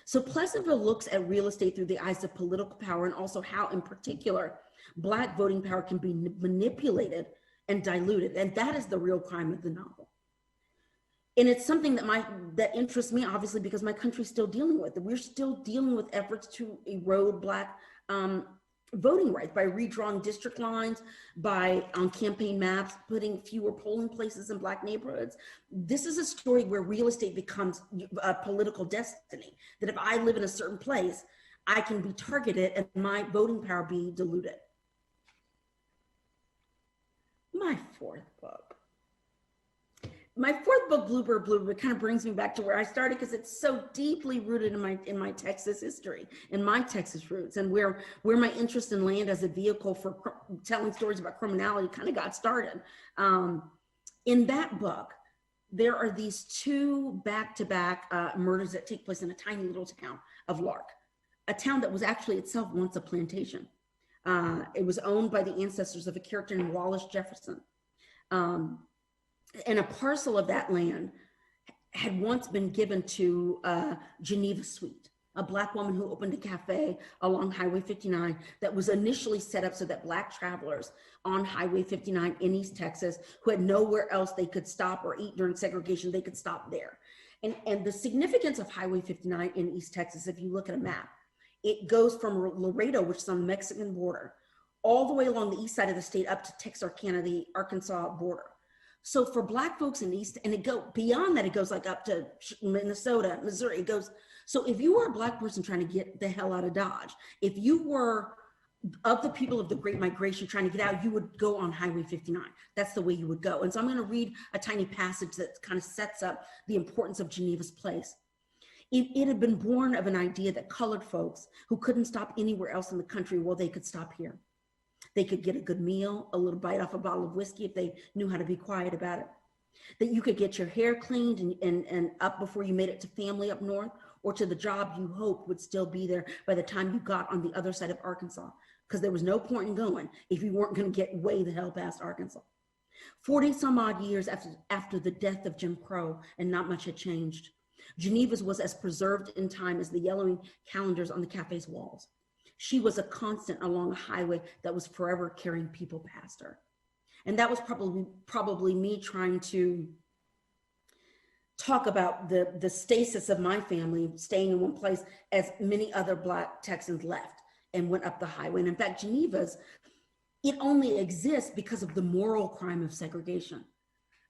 S2: So Pleasantville looks at real estate through the eyes of political power, and also how, in particular, Black voting power can be manipulated and diluted. And that is the real crime of the novel. And it's something that interests me, obviously, because my country's still dealing with it. We're still dealing with efforts to erode Black voting rights by redrawing district lines, by on campaign maps, putting fewer polling places in Black neighborhoods. This is a story where real estate becomes a political destiny, that if I live in a certain place, I can be targeted and my voting power be diluted. My fourth book. My fourth book, Bluebird, kind of brings me back to where I started, because it's so deeply rooted in my Texas history and my Texas roots, and where my interest in land as a vehicle for telling stories about criminality kind of got started. In that book, there are these two back-to-back murders that take place in a tiny little town of Lark, a town that was actually itself once a plantation. It was owned by the ancestors of a character named Wallace Jefferson. And a parcel of that land had once been given to Geneva Sweet, a Black woman who opened a cafe along Highway 59 that was initially set up so that Black travelers on Highway 59 in East Texas, who had nowhere else they could stop or eat during segregation, they could stop there. And the significance of Highway 59 in East Texas, if you look at a map, it goes from Laredo, which is on the Mexican border, all the way along the east side of the state up to Texarkana, the Arkansas border. So for Black folks in East, and beyond that, it goes like up to Minnesota, Missouri, it goes. So if you were a Black person trying to get the hell out of Dodge, if you were of the people of the Great Migration trying to get out, you would go on Highway 59. That's the way you would go. And so I'm gonna read a tiny passage that kind of sets up the importance of Geneva's place. It had been born of an idea that colored folks who couldn't stop anywhere else in the country, well, they could stop here. They could get a good meal, a little bite off a bottle of whiskey if they knew how to be quiet about it. That you could get your hair cleaned and up before you made it to family up north, or to the job you hoped would still be there by the time you got on the other side of Arkansas, because there was no point in going if you weren't going to get way the hell past Arkansas. 40 some odd years after the death of Jim Crow, and not much had changed. Geneva's was as preserved in time as the yellowing calendars on the cafe's walls. She was a constant along a highway that was forever carrying people past her. And that was probably me trying to talk about the stasis of my family staying in one place as many other Black Texans left and went up the highway. And in fact, Geneva's, it only exists because of the moral crime of segregation.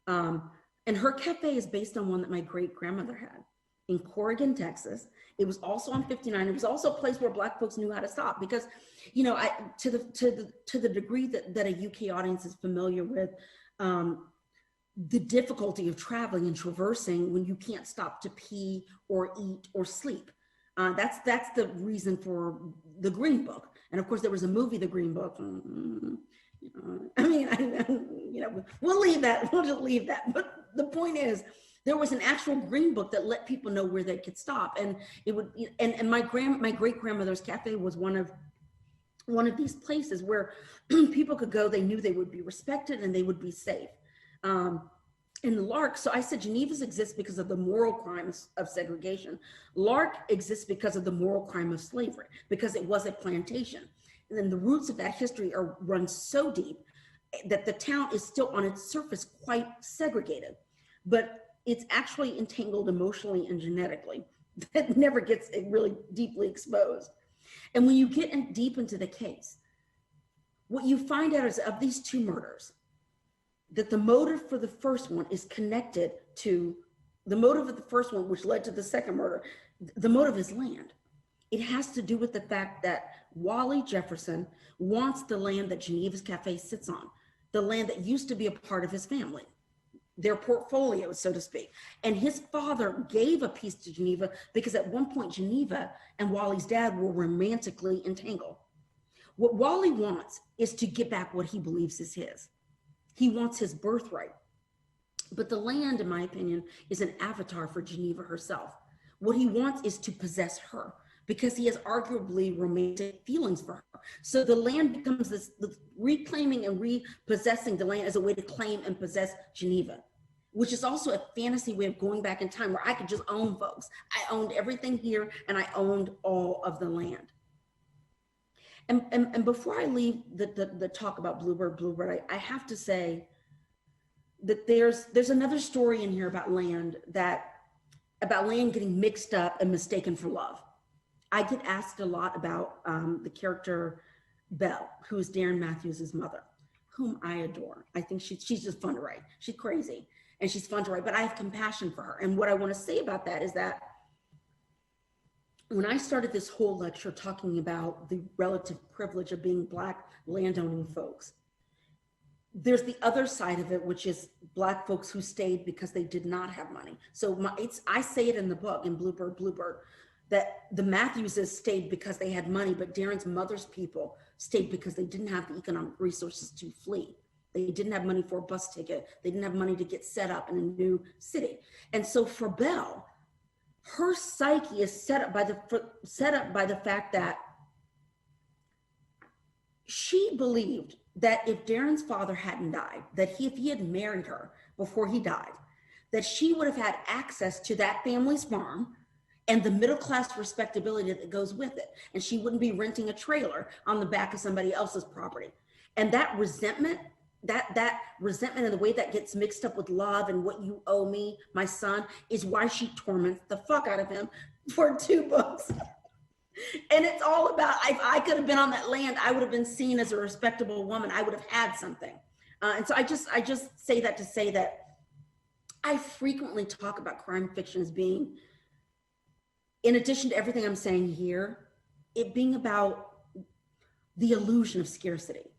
S2: And her cafe is based on one that my great-grandmother had in Corrigan, Texas. It was also on 59. It was also a place where Black folks knew how to stop, because, you know, to the degree that a UK audience is familiar with the difficulty of traveling and traversing when you can't stop to pee or eat or sleep. That's the reason for the Green Book. And of course, there was a movie, The Green Book. We'll leave that. We'll just leave that. But the point is, there was an actual Green Book that let people know where they could stop, and it would. And my great grandmother's cafe was one of these places where people could go. They knew they would be respected and they would be safe. In Lark, so I said Geneva's exists because of the moral crimes of segregation. Lark exists because of the moral crime of slavery, because it was a plantation. And then the roots of that history run so deep that the town is still on its surface quite segregated, but it's actually entangled emotionally and genetically. That never gets really deeply exposed. And when you get deep into the case, what you find out is, of these two murders, that the motive for the first one is connected to the motive of the first one, which led to the second murder. The motive is land. It has to do with the fact that Wally Jefferson wants the land that Geneva's Cafe sits on, the land that used to be a part of his family, their portfolio, so to speak. And his father gave a piece to Geneva because at one point Geneva and Wally's dad were romantically entangled. What Wally wants is to get back what he believes is his. He wants his birthright. But the land, in my opinion, is an avatar for Geneva herself. What he wants is to possess her, because he has arguably romantic feelings for her. So the land becomes this reclaiming and repossessing the land as a way to claim and possess Geneva, which is also a fantasy way of going back in time where I could just own folks. I owned everything here and I owned all of the land. And before I leave the talk about Bluebird, I have to say that there's another story in here about land getting mixed up and mistaken for love. I get asked a lot about the character Belle, who is Darren Matthews' mother, whom I adore. I think she's just fun to write. She's crazy and she's fun to write, but I have compassion for her. And what I want to say about that is that when I started this whole lecture talking about the relative privilege of being Black landowning folks, there's the other side of it, which is Black folks who stayed because they did not have money. So I say it in the book, in Bluebird, that the Matthewses stayed because they had money, but Darren's mother's people stayed because they didn't have the economic resources to flee. They didn't have money for a bus ticket. They didn't have money to get set up in a new city. And so for Belle, her psyche is set up by the fact that she believed that if Darren's father hadn't died, that if he had married her before he died, that she would have had access to that family's farm and the middle-class respectability that goes with it. And she wouldn't be renting a trailer on the back of somebody else's property. And that resentment, that resentment and the way that gets mixed up with love and what you owe me, my son, is why she torments the fuck out of him for 2 books. And it's all about, if I could have been on that land, I would have been seen as a respectable woman. I would have had something. And so I just say that to say that I frequently talk about crime fiction as being, in addition to everything I'm saying here, it being about the illusion of scarcity,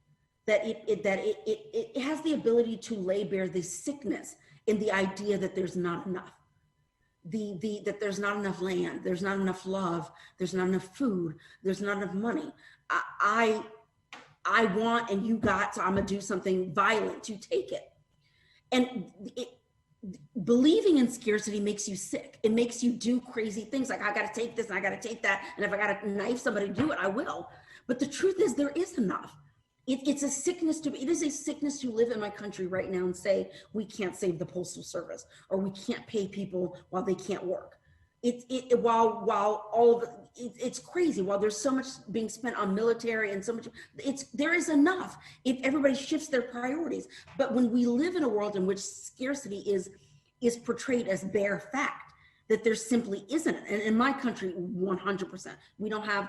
S2: that it has the ability to lay bare the sickness in the idea that there's not enough, that there's not enough land, there's not enough love, there's not enough food, there's not enough money. I want and you got, so I'm gonna do something violent to take it. And believing in scarcity makes you sick. It makes you do crazy things like, I gotta take this and I gotta take that, and if I gotta knife somebody to do it, I will. But the truth is there is enough. It is a sickness to live in my country right now and say, we can't save the Postal Service, or we can't pay people while they can't work. While all of it's crazy, while there's so much being spent on military and so much, there is enough if everybody shifts their priorities. But when we live in a world in which scarcity is portrayed as bare fact, that there simply isn't. And in my country, 100%, we don't have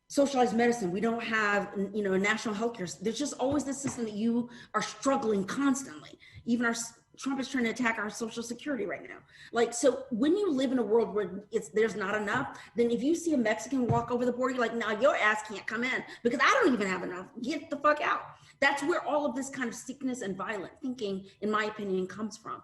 S2: socialized medicine. We don't have, a national healthcare. There's just always this system that you are struggling constantly. Even Trump is trying to attack our Social Security right now. Like, so when you live in a world where there's not enough, then if you see a Mexican walk over the border, you're like, no, your ass can't come in because I don't even have enough. Get the fuck out. That's where all of this kind of sickness and violent thinking, in my opinion, comes from.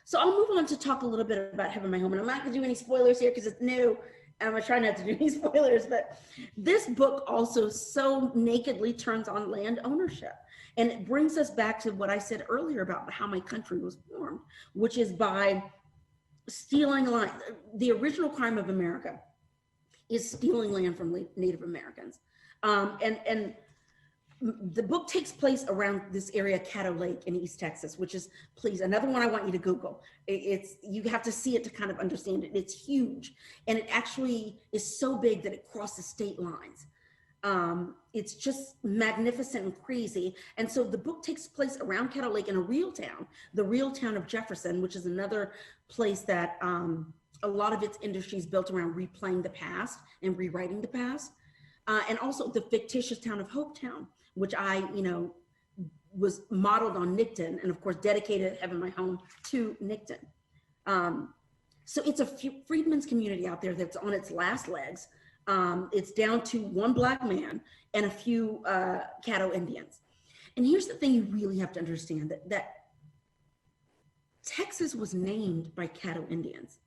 S2: So I'll move on to talk a little bit about Heaven My Home. And I'm not gonna do any spoilers here because it's new. I'm gonna try not to do any spoilers, but this book also so nakedly turns on land ownership. And it brings us back to what I said earlier about how my country was formed, which is by stealing land. The original crime of America is stealing land from Native Americans. And the book takes place around this area, Caddo Lake in East Texas, which is, please, another one I want you to Google. You have to see it to kind of understand it. It's huge. And it actually is so big that it crosses state lines. It's just magnificent and crazy. And so the book takes place around Caddo Lake in a real town, the real town of Jefferson, which is another place that a lot of its industry is built around replaying the past and rewriting the past. And also the fictitious town of Hopetown, which I, was modeled on Nickton and of course dedicated Heaven My Home to Nickton. So it's a freedmen's community out there that's on its last legs. It's down to one black man and a few Caddo Indians. And here's the thing you really have to understand, that Texas was named by Caddo Indians.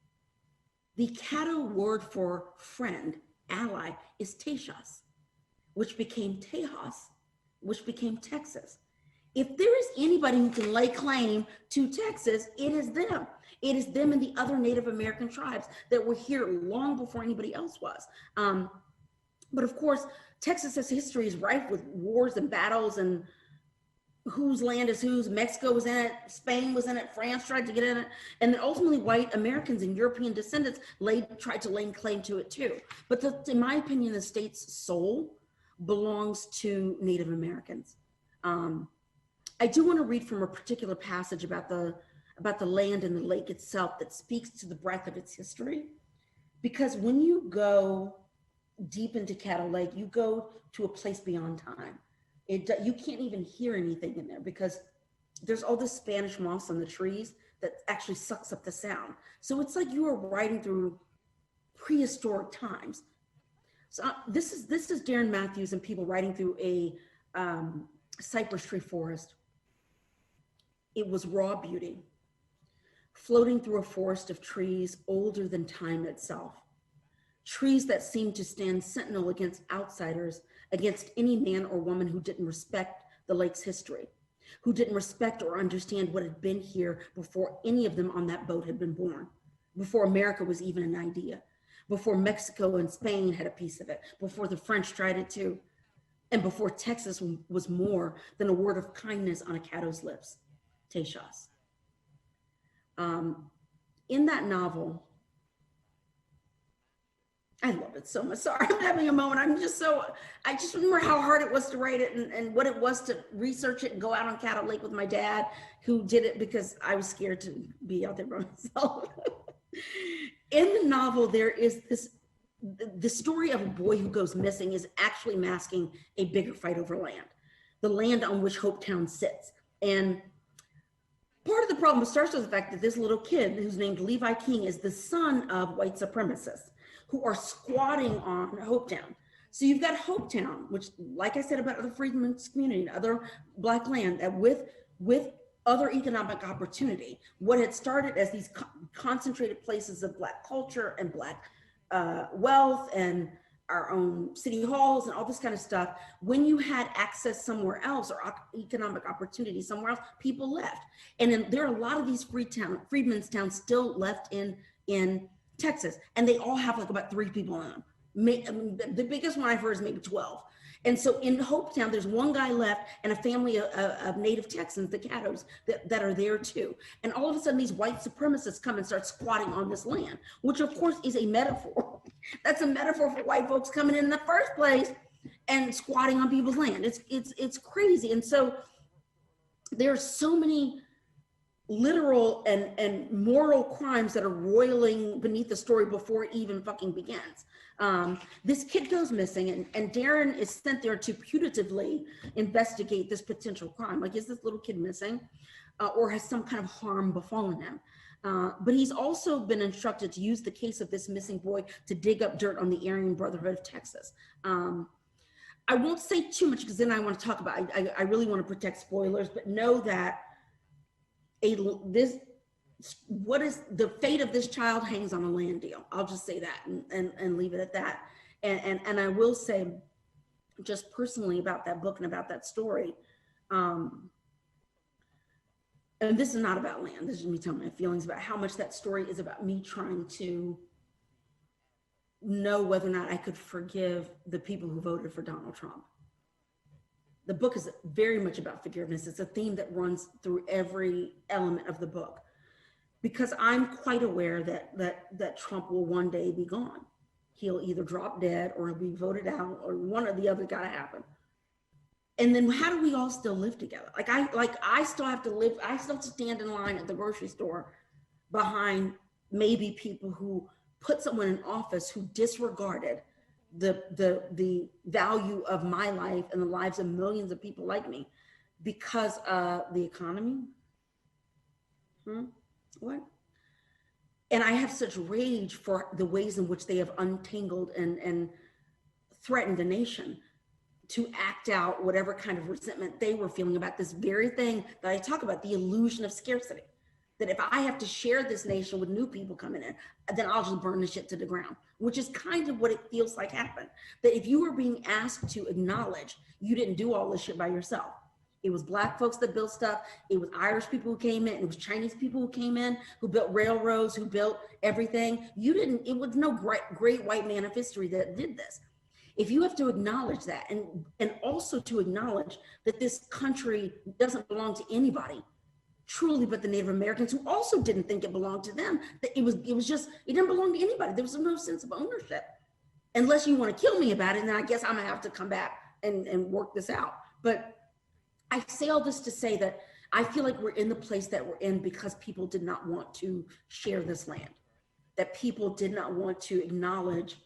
S2: The Caddo word for friend, ally, is Texas, which became Tejas, which became Texas. If there is anybody who can lay claim to Texas, it is them. It is them and the other Native American tribes that were here long before anybody else was. But of course, Texas's history is rife with wars and battles and whose land is whose. Mexico was in it, Spain was in it, France tried to get in it, and then ultimately white Americans and European descendants tried to lay claim to it too. But in my opinion, the state's soul belongs to Native Americans. I do want to read from a particular passage about the land and the lake itself that speaks to the breadth of its history. Because when you go deep into Caddo Lake, you go to a place beyond time. You can't even hear anything in there because there's all this Spanish moss on the trees that actually sucks up the sound. So it's like you are riding through prehistoric times. So this is Darren Matthews and people riding through a cypress tree forest. It was raw beauty, floating through a forest of trees older than time itself. Trees that seemed to stand sentinel against outsiders, against any man or woman who didn't respect the lake's history, who didn't respect or understand what had been here before any of them on that boat had been born, before America was even an idea, before Mexico and Spain had a piece of it, before the French tried it too, and before Texas was more than a word of kindness on a Caddo's lips. Texas. In that novel, I love it so much. Sorry, I'm having a moment. I just remember how hard it was to write it and what it was to research it and go out on Caddo Lake with my dad, who did it because I was scared to be out there by myself. In the novel, there is the story of a boy who goes missing is actually masking a bigger fight over land, the land on which Hopetown sits. And part of the problem starts with the fact that this little kid who's named Levi King is the son of white supremacists who are squatting on Hopetown. So you've got Hopetown, which, like I said about the freedmen's community and other black land, that with other economic opportunity, what had started as these concentrated places of black culture and black wealth and our own city halls and all this kind of stuff, when you had access somewhere else or economic opportunity somewhere else, people left. And then there are a lot of these freedmen's towns still left in Texas, and they all have like about 3 people in them. The biggest one I've heard is maybe 12. And so in Hopetown, there's one guy left and a family of native Texans, the Caddos, that are there too. And all of a sudden, these white supremacists come and start squatting on this land, which of course is a metaphor. That's a metaphor for white folks coming in the first place and squatting on people's land. It's crazy. And so there's so many literal and moral crimes that are roiling beneath the story before it even fucking begins. This kid goes missing and Darren is sent there to putatively investigate this potential crime. Like, is this little kid missing or has some kind of harm befallen him? But he's also been instructed to use the case of this missing boy to dig up dirt on the Aryan Brotherhood of Texas. I won't say too much because then I want to talk about, I really want to protect spoilers, but know that what is the fate of this child hangs on a land deal. I'll just say that and leave it at that. And I will say just personally about that book and about that story. And this is not about land. This is me telling my feelings about how much that story is about me trying to know whether or not I could forgive the people who voted for Donald Trump. The book is very much about forgiveness. It's a theme that runs through every element of the book, because I'm quite aware that Trump will one day be gone. He'll either drop dead or he'll be voted out, or one or the other gotta happen. And then how do we all still live together? I still have to live, I still have to stand in line at the grocery store behind maybe people who put someone in office who disregarded the value of my life and the lives of millions of people like me because of the economy. What? And I have such rage for the ways in which they have untangled and threatened a nation to act out whatever kind of resentment they were feeling about this very thing that I talk about, the illusion of scarcity. That if I have to share this nation with new people coming in, then I'll just burn the shit to the ground, which is kind of what it feels like happened. That if you were being asked to acknowledge you didn't do all this shit by yourself, it was Black folks that built stuff, it was Irish people who came in, it was Chinese people who came in, who built railroads, who built everything. You didn't, it was no great white man of history that did this. If you have to acknowledge that, and also to acknowledge that this country doesn't belong to anybody, truly, but the Native Americans, who also didn't think it belonged to them, that it didn't belong to anybody. There was no sense of ownership. Unless you want to kill me about it, then I guess I'm gonna have to come back and work this out. But I say all this to say that I feel like we're in the place that we're in because people did not want to share this land, that people did not want to acknowledge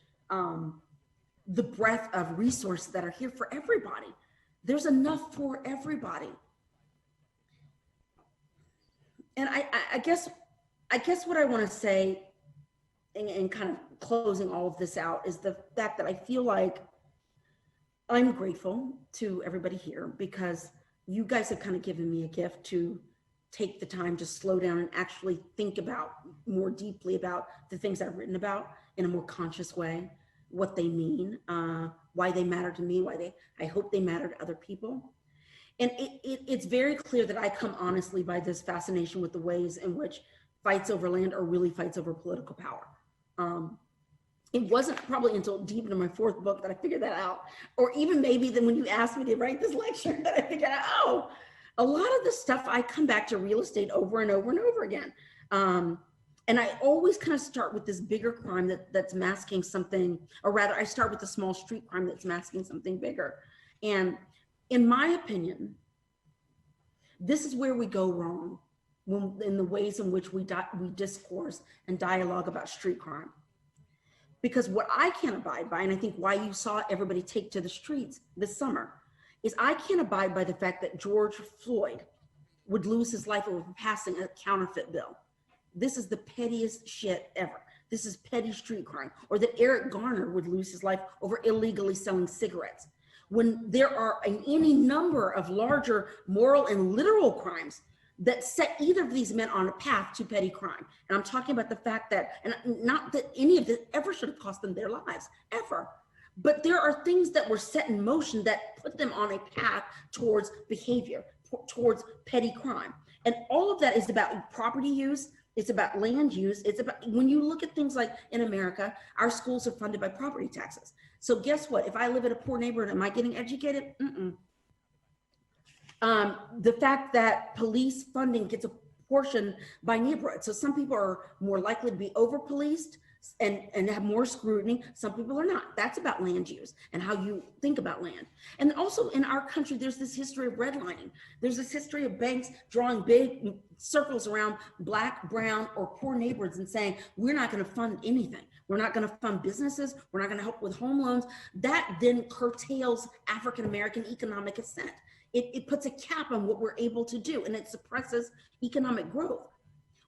S2: the breadth of resources that are here for everybody. There's enough for everybody. And I guess what I want to say in kind of closing all of this out is the fact that I feel like I'm grateful to everybody here because you guys have kind of given me a gift to take the time to slow down and actually think about more deeply about the things I've written about in a more conscious way, what they mean, why they matter to me, I hope they matter to other people. And it's very clear that I come honestly by this fascination with the ways in which fights over land are really fights over political power. It wasn't probably until deep into my fourth book that I figured that out, or even maybe then when you asked me to write this lecture that I figured out, oh, a lot of the stuff I come back to real estate over and over and over again. And I always kind of start with this bigger crime that's masking something, or rather I start with the small street crime that's masking something bigger. And in my opinion, this is where we go wrong in the ways in which we discourse and dialogue about street crime. Because what I can't abide by, and I think why you saw everybody take to the streets this summer, is I can't abide by the fact that George Floyd would lose his life over passing a counterfeit bill. This is the pettiest shit ever. This is petty street crime. Or that Eric Garner would lose his life over illegally selling cigarettes. When there are any number of larger moral and literal crimes that set either of these men on a path to petty crime. And I'm talking about the fact that, and not that any of this ever should have cost them their lives, ever. But there are things that were set in motion that put them on a path towards behavior, towards petty crime. And all of that is about property use. It's about land use. It's about, when you look at things like in America, our schools are funded by property taxes. So guess what? If I live in a poor neighborhood, am I getting educated? The fact that police funding gets a portion by neighborhood. So some people are more likely to be over-policed and have more scrutiny. Some people are not. That's about land use and how you think about land. And also in our country, there's this history of redlining. There's this history of banks drawing big circles around Black, brown, or poor neighborhoods and saying, we're not going to fund anything. We're not going to fund businesses. We're not going to help with home loans. That then curtails African-American economic ascent. It puts a cap on what we're able to do, and it suppresses economic growth.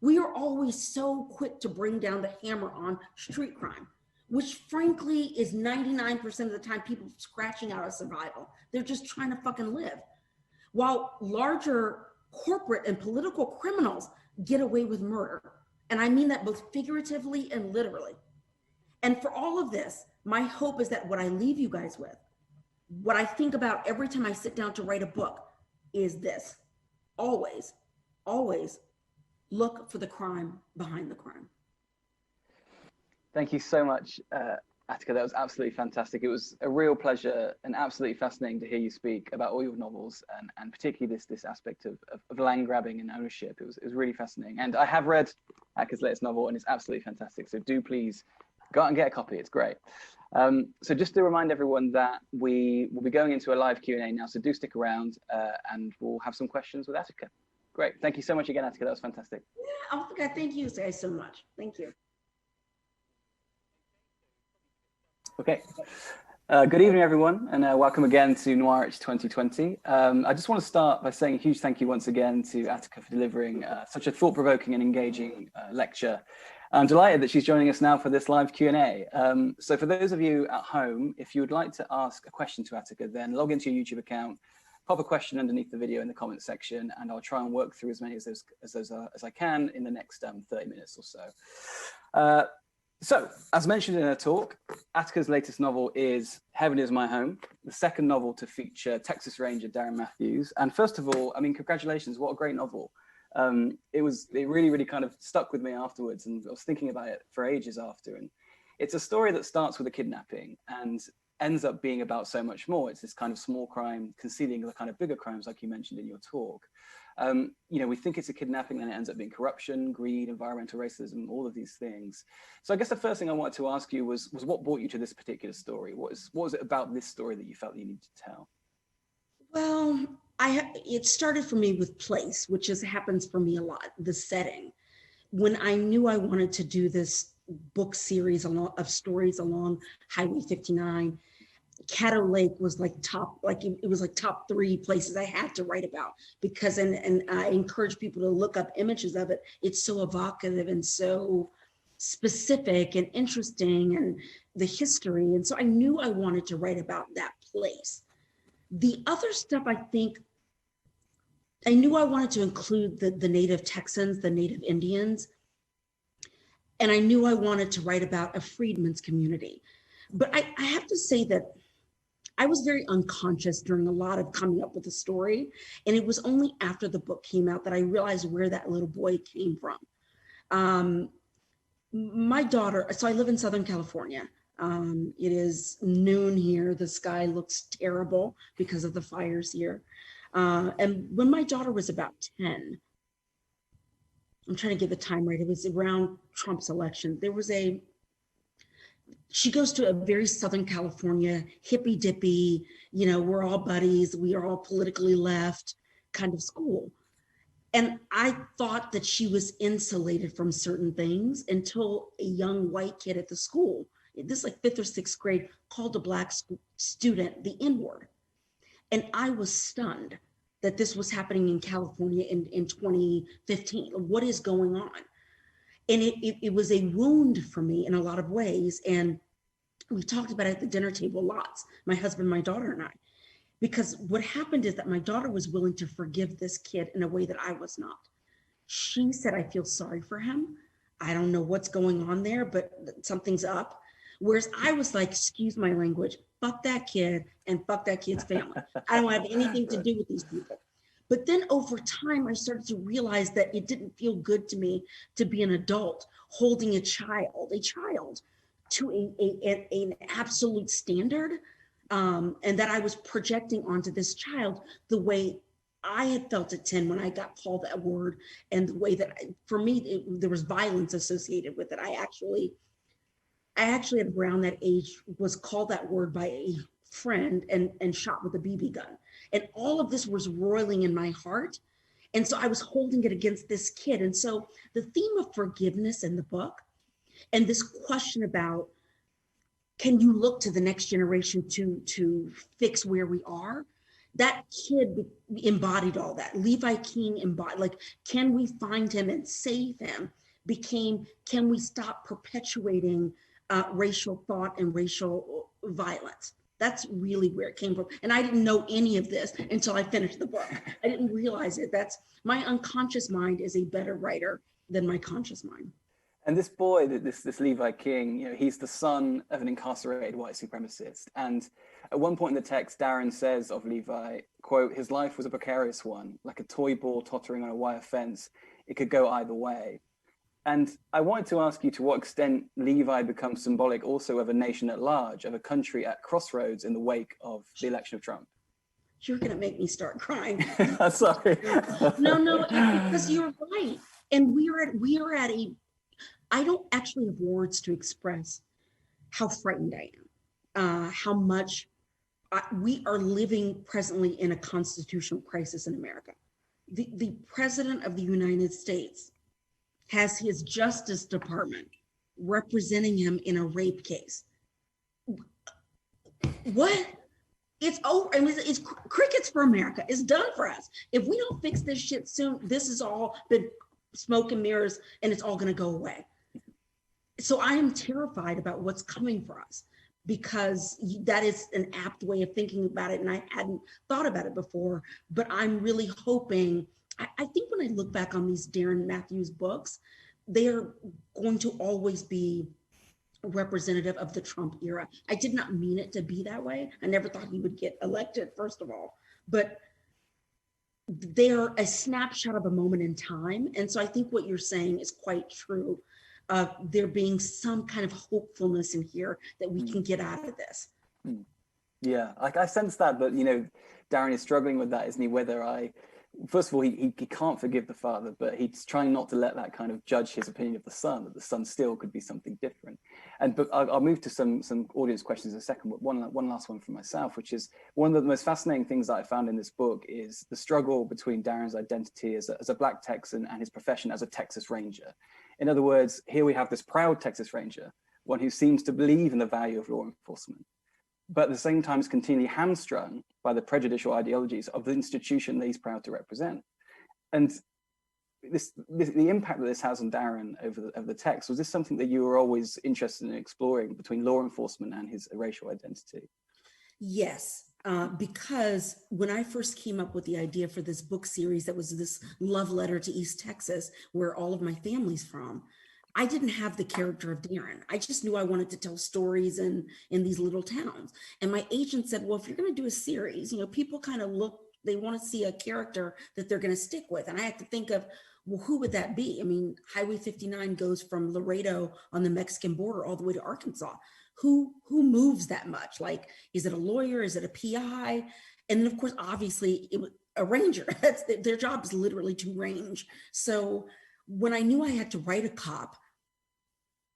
S2: We are always so quick to bring down the hammer on street crime, which frankly is 99% of the time people scratching out of survival. They're just trying to fucking live. While larger corporate and political criminals get away with murder. And I mean that both figuratively and literally. And for all of this, my hope is that what I leave you guys with, what I think about every time I sit down to write a book is this: always, always look for the crime behind the crime.
S1: Thank you so much, Attica. That was absolutely fantastic. It was a real pleasure and absolutely fascinating to hear you speak about all your novels and particularly this aspect of land grabbing and ownership. It was really fascinating. And I have read Attica's latest novel and it's absolutely fantastic. So do please go out and get a copy. It's great. So just to remind everyone that we will be going into a live Q&A now, so do stick around and we'll have some questions with Attica. Great. Thank you so much again, Attica. That was fantastic.
S2: Yeah, thank you guys so much. Thank you.
S1: Okay. Good evening, everyone, and welcome again to Noirwich 2020. I just want to start by saying a huge thank you once again to Attica for delivering such a thought-provoking and engaging lecture. I'm delighted that she's joining us now for this live Q&A. So for those of you at home, if you would like to ask a question to Attica, then log into your YouTube account, pop a question underneath the video in the comments section, and I'll try and work through as many as I can in the next 30 minutes or so. So, as mentioned in her talk, Attica's latest novel is Heaven is My Home, the second novel to feature Texas Ranger Darren Matthews. And first of all, I mean, congratulations, what a great novel. It really kind of stuck with me afterwards, and I was thinking about it for ages after. And it's a story that starts with a kidnapping and ends up being about so much more. It's this kind of small crime concealing the kind of bigger crimes, like you mentioned in your talk. You know, we think it's a kidnapping, then it ends up being corruption, greed, environmental racism, all of these things. So I guess the first thing I wanted to ask you was what brought you to this particular story? What was it about this story that you felt that you needed to tell?
S2: Well, it started for me with place, which happens for me a lot, the setting. When I knew I wanted to do this book series of stories along Highway 59, Caddo Lake was like it was like top 3 places I had to write about, because and I encourage people to look up images of it. It's so evocative and so specific and interesting, and the history. And so I knew I wanted to write about that place. The other stuff, I think, I knew I wanted to include the native Texans, the native Indians, and I knew I wanted to write about a freedmen's community. But I have to say that I was very unconscious during a lot of coming up with the story. And it was only after the book came out that I realized where that little boy came from. My daughter, so I live in Southern California. It is noon here. The sky looks terrible because of the fires here. And when my daughter was about 10, I'm trying to get the time right, it was around Trump's election. She goes to a very Southern California, hippy dippy, you know, we're all buddies, we are all politically left kind of school. And I thought that she was insulated from certain things until a young white kid at the school, this is like 5th or 6th grade, called a Black student the N-word. And I was stunned that this was happening in California in 2015. What is going on? And it was a wound for me in a lot of ways. And we talked about it at the dinner table lots, my husband, my daughter, and I. Because what happened is that my daughter was willing to forgive this kid in a way that I was not. She said, I feel sorry for him. I don't know what's going on there, but something's up. Whereas I was like, excuse my language, fuck that kid and fuck that kid's family. I don't have anything to do with these people. But then over time, I started to realize that it didn't feel good to me to be an adult holding a child to an absolute standard, and that I was projecting onto this child the way I had felt at 10 when I got called that word, and the way that, for me, there was violence associated with it. I actually at around that age was called that word by a friend and shot with a BB gun. And all of this was roiling in my heart. And so I was holding it against this kid. And so the theme of forgiveness in the book, and this question about, can you look to the next generation to fix where we are? That kid embodied all that. Levi King embodied, like, can we find him and save him? Became, can we stop perpetuating racial thought and racial violence? That's really where it came from. And I didn't know any of this until I finished the book. I didn't realize it. That's, my unconscious mind is a better writer than my conscious mind.
S1: And this boy, this Levi King, you know, he's the son of an incarcerated white supremacist. And at one point in the text, Darren says of Levi, quote, his life was a precarious one, like a toy ball tottering on a wire fence. It could go either way. And I wanted to ask you to what extent Levi becomes symbolic also of a nation at large, of a country at crossroads in the wake of the election of Trump.
S2: You're going to make me start crying.
S1: Sorry.
S2: No, because you're right. And we are at a, I don't actually have words to express how frightened I am, how much we are living presently in a constitutional crisis in America. The President of the United States has his Justice Department representing him in a rape case. What? It's over. I mean, it's crickets for America. It's done for us. If we don't fix this shit soon, this has all been smoke and mirrors, and it's all going to go away. So I am terrified about what's coming for us, because that is an apt way of thinking about it. And I hadn't thought about it before, but I'm really hoping, I think when I look back on these Darren Matthews books, they are going to always be representative of the Trump era. I did not mean it to be that way. I never thought he would get elected, first of all, but they're a snapshot of a moment in time. And so I think what you're saying is quite true. There being some kind of hopefulness in here that we can get out of this.
S1: Yeah, I sense that, but Darren is struggling with that, isn't he? First of all, he can't forgive the father, but he's trying not to let that kind of judge his opinion of the son, that the son still could be something different. But I'll move to some audience questions in a second, but one last one from myself, which is one of the most fascinating things that I found in this book is the struggle between Darren's identity as a Black Texan and his profession as a Texas Ranger. In other words, here we have this proud Texas Ranger, one who seems to believe in the value of law enforcement, but at the same time is continually hamstrung by the prejudicial ideologies of the institution that he's proud to represent. And the impact that this has on Darren over the text, was this something that you were always interested in exploring between law enforcement and his racial identity?
S2: Yes, because when I first came up with the idea for this book series that was this love letter to East Texas, where all of my family's from, I didn't have the character of Darren. I just knew I wanted to tell stories in these little towns. And my agent said, well, if you're going to do a series, people kind of look, they want to see a character that they're going to stick with. And I had to think of, well, who would that be? I mean, Highway 59 goes from Laredo on the Mexican border all the way to Arkansas. Who moves that much? Like, is it a lawyer? Is it a PI? And then, of course, obviously, it was a ranger. That's their job is literally to range. So when I knew I had to write a cop,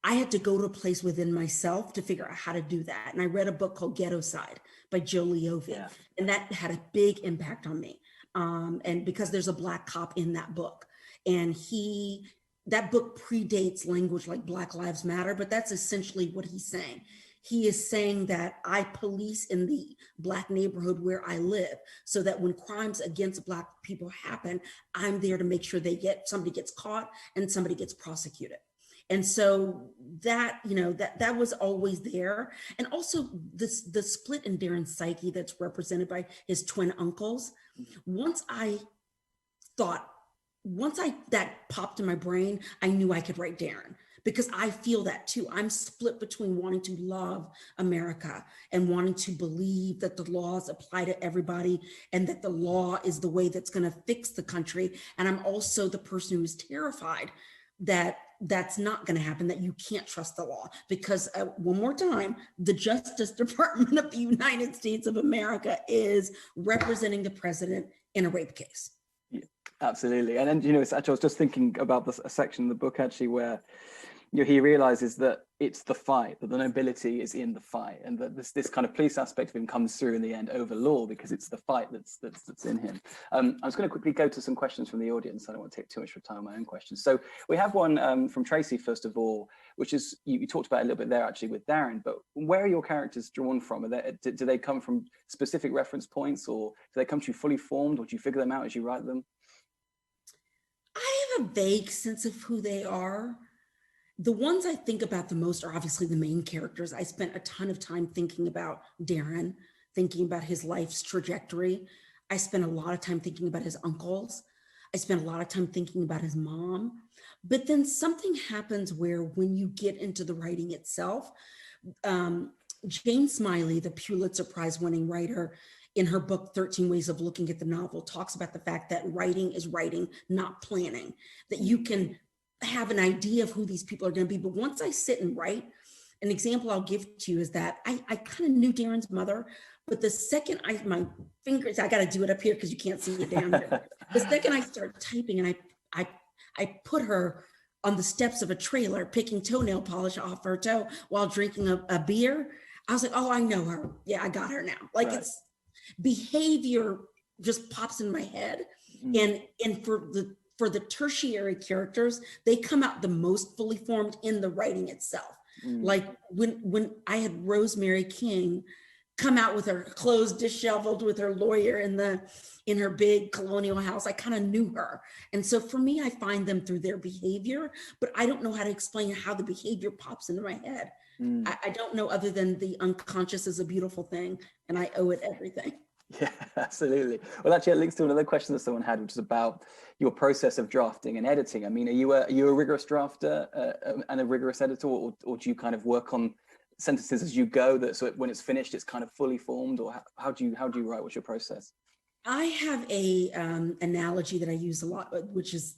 S2: I had to go to a place within myself to figure out how to do that. And I read a book called Ghetto Side by Joe Leovi, and that had a big impact on me. And because there's a Black cop in that book, and that book predates language like Black Lives Matter, but that's essentially what he's saying. He is saying that I police in the Black neighborhood where I live, so that when crimes against Black people happen, I'm there to make sure somebody gets caught and somebody gets prosecuted. And so that, that was always there. And also the split in Darren's psyche that's represented by his twin uncles. Once that popped in my brain, I knew I could write Darren, because I feel that too. I'm split between wanting to love America and wanting to believe that the laws apply to everybody and that the law is the way that's going to fix the country. And I'm also the person who is terrified that that's not going to happen, that you can't trust the law, because one more time, the Justice Department of the United States of America is representing the president in a rape case.
S1: Yeah, absolutely. And then, it's actually, I was just thinking about a section in the book actually where he realizes that it's the fight, that the nobility is in the fight, and that this kind of police aspect of him comes through in the end over law, because it's the fight that's in him. I was going to quickly go to some questions from the audience. I don't want to take too much of time on my own questions. So we have one from Tracy, first of all, which is, you talked about it a little bit there actually with Darren, but where are your characters drawn from? Do they come from specific reference points, or do they come to you fully formed, or do you figure them out as you write them?
S2: I have a vague sense of who they are. The ones I think about the most are obviously the main characters. I spent a ton of time thinking about Darren, thinking about his life's trajectory. I spent a lot of time thinking about his uncles. I spent a lot of time thinking about his mom. But then something happens where when you get into the writing itself, Jane Smiley, the Pulitzer Prize winning writer, in her book, 13 Ways of Looking at the Novel, talks about the fact that writing is writing, not planning, that you can have an idea of who these people are going to be. But once I sit and write, an example I'll give to you is that I kind of knew Darren's mother, but the second my fingers, I got to do it up here because you can't see it down here. The second I start typing and I put her on the steps of a trailer, picking toenail polish off her toe while drinking a beer, I was like, oh, I know her. Yeah, I got her now. Like, right. It's behavior just pops in my head. Mm-hmm. And for the tertiary characters, they come out the most fully formed in the writing itself. Mm. Like when I had Rosemary King, come out with her clothes disheveled with her lawyer in her big colonial house. I kind of knew her. And so for me, I find them through their behavior, but I don't know how to explain how the behavior pops into my head. I don't know, other than the unconscious is a beautiful thing and I owe it everything.
S1: Yeah, absolutely. Well, actually, it links to another question that someone had, which is about your process of drafting and editing. I mean, are you a rigorous drafter and a rigorous editor, or do you kind of work on sentences as you go, that so when it's finished, it's kind of fully formed, or how do you write? What's your process?
S2: I have a analogy that I use a lot, which is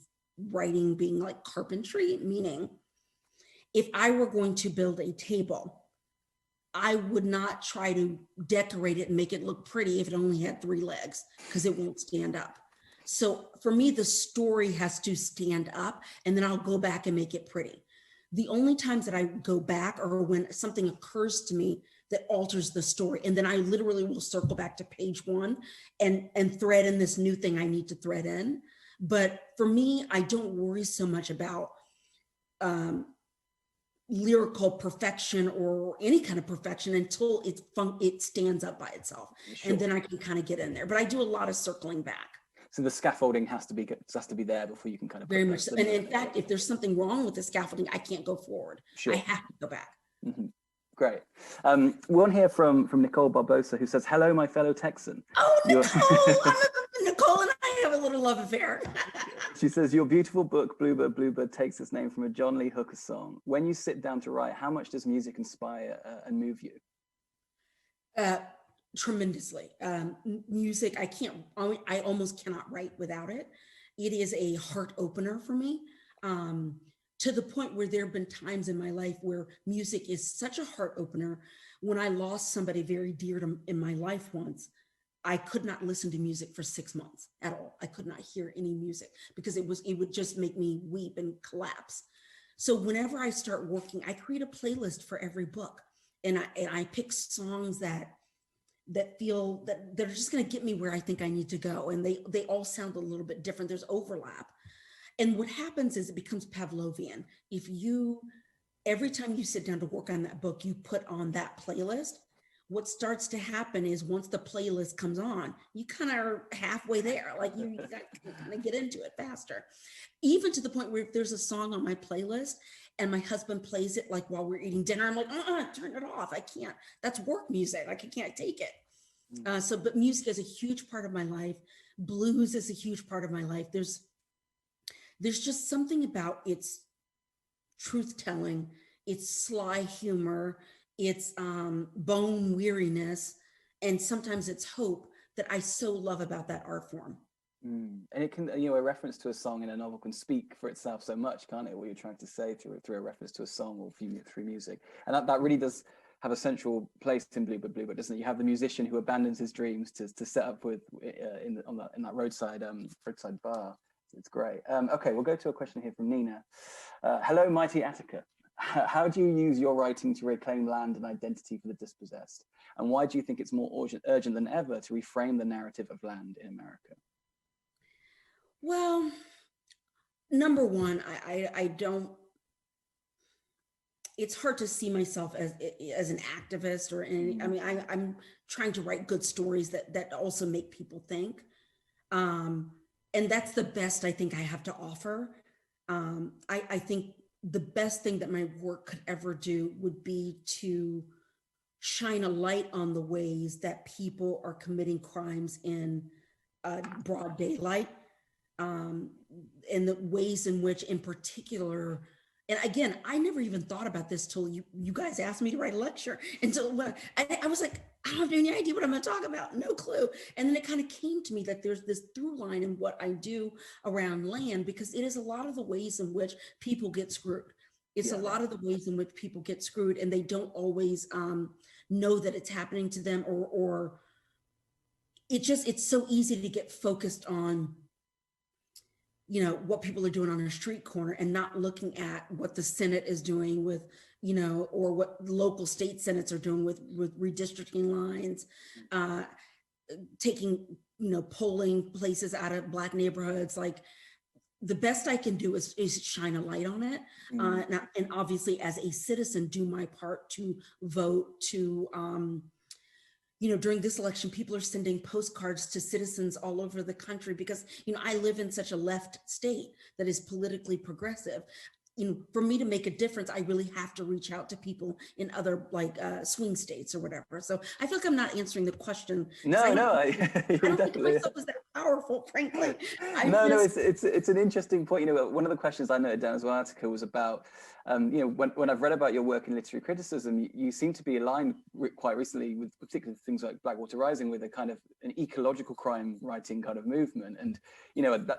S2: writing being like carpentry, meaning if I were going to build a table, I would not try to decorate it and make it look pretty if it only had 3 legs, because it won't stand up. So for me, the story has to stand up, and then I'll go back and make it pretty. The only times that I go back are when something occurs to me that alters the story. And then I literally will circle back to page 1 and thread in this new thing I need to thread in. But for me, I don't worry so much about lyrical perfection or any kind of perfection until it stands up by itself. Sure. And then I can kind of get in there. But I do a lot of circling back. So
S1: the scaffolding has to be there before you can kind of
S2: very much so. And in fact, if there's something wrong with the scaffolding, I can't go forward.
S1: Sure.
S2: I have to go back.
S1: Mm-hmm. Great. We want to hear from Nicole Barbosa, who says, "Hello, my fellow Texan."
S2: Oh, Nicole! Nicole and I have a little love affair.
S1: She says, "Your beautiful book, Bluebird, Bluebird, takes its name from a John Lee Hooker song. When you sit down to write, how much does music inspire and move you?"
S2: Tremendously. Music, I almost cannot write without it. It is a heart opener for me, to the point where there have been times in my life where music is such a heart opener. When I lost somebody very dear in my life once, I could not listen to music for 6 months at all. I could not hear any music because it would just make me weep and collapse. So whenever I start working, I create a playlist for every book, and I pick songs that feel that they're just going to get me where I think I need to go. And they all sound a little bit different. There's overlap. And what happens is it becomes Pavlovian. Every time you sit down to work on that book, you put on that playlist. What starts to happen is once the playlist comes on, you kind of are halfway there. Like you got to kind of get into it faster. Even to the point where if there's a song on my playlist and my husband plays it like while we're eating dinner, I'm like, turn it off. I can't. That's work music. Like I can't take it. But music is a huge part of my life. Blues is a huge part of my life. There's just something about its truth telling, its sly humor, its bone weariness, and sometimes it's hope that I so love about that art form.
S1: And it can, a reference to a song in a novel can speak for itself so much, can't it? What you're trying to say through a reference to a song or through music, and that really does have a central place in Bluebird, Bluebird, doesn't it? You have the musician who abandons his dreams to set up with in that roadside bar. It's great. Okay, we'll go to a question here from Nina. Hello, mighty Attica. How do you use your writing to reclaim land and identity for the dispossessed? And why do you think it's more urgent than ever to reframe the narrative of land in America?
S2: Well, number one, I don't, it's hard to see myself as an activist or any, I mean, I'm trying to write good stories that also make people think. And that's the best I think I have to offer. I think the best thing that my work could ever do would be to shine a light on the ways that people are committing crimes in broad daylight, and the ways in which, in particular, and again, I never even thought about this till you guys asked me to write a lecture. And so I was like, I don't have any idea what I'm going to talk about, no clue. And then it kind of came to me that there's this through line in what I do around land, because it is a lot of the ways in which people get screwed. It's a lot of the ways in which people get screwed, and they don't always know that it's happening to them, or it's so easy to get focused on what people are doing on a street corner and not looking at what the Senate is doing with, or what local state senates are doing with redistricting lines, taking, polling places out of Black neighborhoods. Like, the best I can do is shine a light on it. And obviously as a citizen, do my part to vote, to during this election, people are sending postcards to citizens all over the country because, I live in such a left state that is politically progressive. For me to make a difference, I really have to reach out to people in other swing states or whatever. So I feel like I'm not answering the question.
S1: No,
S2: I don't think
S1: definitely.
S2: myself is that powerful, frankly.
S1: No, it's an interesting point. One of the questions I noted down as well, Attica, was about, when I've read about your work in literary criticism, you seem to be aligned quite recently with particularly things like Blackwater Rising with a kind of an ecological crime writing kind of movement. And,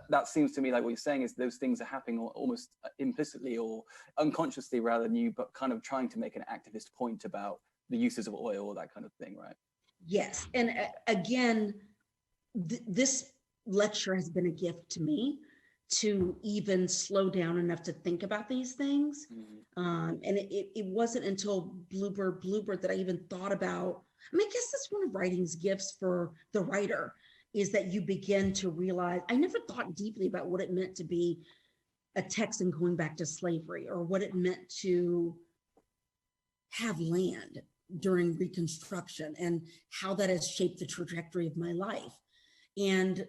S1: that seems to me like what you're saying is those things are happening almost implicitly or unconsciously rather than you, but kind of trying to make an activist point about the uses of oil or that kind of thing, right?
S2: Yes. And again, this lecture has been a gift to me to even slow down enough to think about these things. And it wasn't until Bluebird that I even thought about, I guess that's one of writing's gifts for the writer, is that you begin to realize, I never thought deeply about what it meant to be a Texan going back to slavery, or what it meant to have land during Reconstruction and how that has shaped the trajectory of my life. And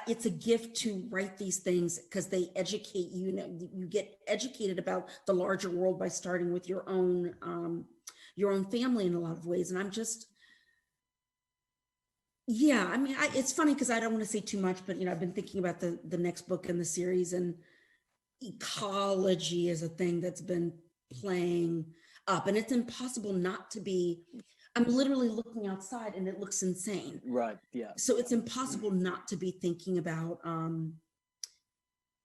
S2: it's a gift to write these things because they educate you. You get educated about the larger world by starting with your own family in a lot of ways. And I'm just, it's funny because I don't want to say too much, but I've been thinking about the next book in the series, and ecology is a thing that's been playing up, and it's impossible not to be. I'm literally looking outside and it looks insane.
S1: Right. Yeah.
S2: So it's impossible not to be thinking about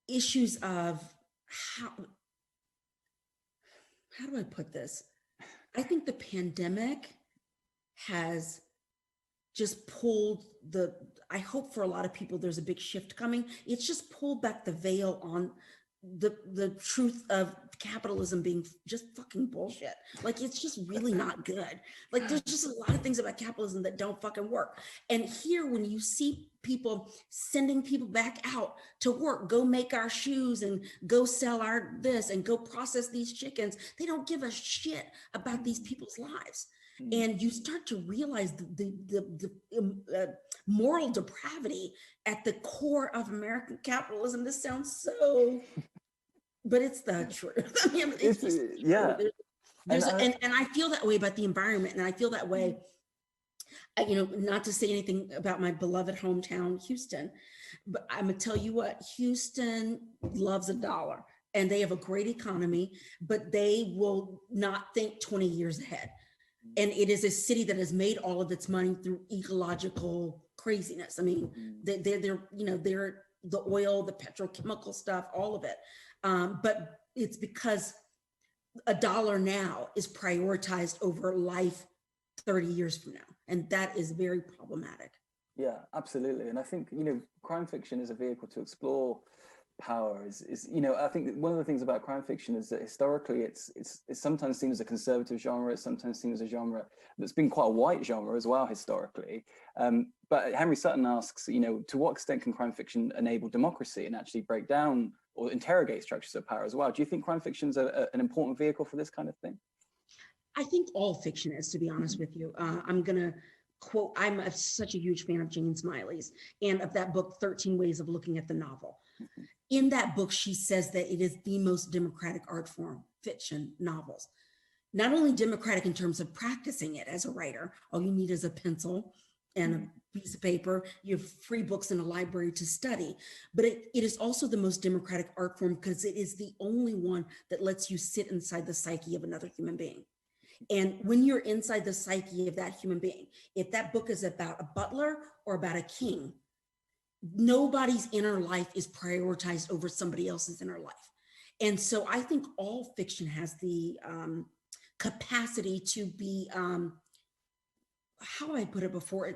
S2: issues of how do I put this? I think the pandemic has just pulled I hope for a lot of people there's a big shift coming. It's just pulled back the veil on the truth of capitalism being just fucking bullshit. It's just really not good. There's just a lot of things about capitalism that don't fucking work. And here, when you see people sending people back out to work, go make our shoes and go sell our this and go process these chickens, they don't give a shit about these people's lives. And you start to realize the moral depravity at the core of American capitalism. This sounds so, but it's the truth. And I feel that way about the environment, and I feel that way, not to say anything about my beloved hometown, Houston, but I'm gonna tell you what, Houston loves a dollar, and they have a great economy, but they will not think 20 years ahead. And it is a city that has made all of its money through ecological craziness. They're the oil, the petrochemical stuff, all of it. But it's because a dollar now is prioritized over life 30 years from now. And that is very problematic.
S1: Yeah, absolutely. And I think, crime fiction is a vehicle to explore power. I think one of the things about crime fiction is that historically it's sometimes seen as a conservative genre. It's sometimes seen as a genre that's been quite a white genre as well historically. But Henry Sutton asks, to what extent can crime fiction enable democracy and actually break down or interrogate structures of power as well? Do you think crime fiction is an important vehicle for this kind of thing?
S2: I think all fiction is, to be honest with you. I'm gonna quote, I'm such a huge fan of Jane Smiley's and of that book, 13 Ways of Looking at the Novel. In that book, she says that it is the most democratic art form, fiction, novels. Not only democratic in terms of practicing it as a writer, all you need is a pencil and a piece of paper, you have free books in a library to study, but it is also the most democratic art form because it is the only one that lets you sit inside the psyche of another human being. And when you're inside the psyche of that human being, if that book is about a butler or about a king, nobody's inner life is prioritized over somebody else's inner life. And so I think all fiction has the capacity to be, how do I put it before?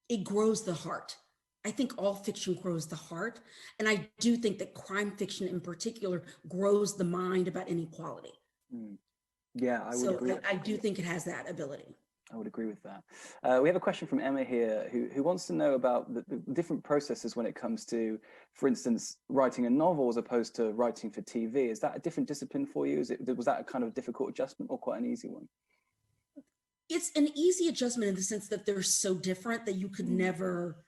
S2: It grows the heart. I think all fiction grows the heart. And I do think that crime fiction in particular grows the mind about inequality.
S1: Yeah, I would agree.
S2: I do think it has that ability.
S1: I would agree with that. We have a question from Emma here who wants to know about the different processes when it comes to, for instance, writing a novel as opposed to writing for TV. Is that a different discipline for you? Was that a kind of difficult adjustment or quite an easy one?
S2: It's an easy adjustment in the sense that they're so different that you could never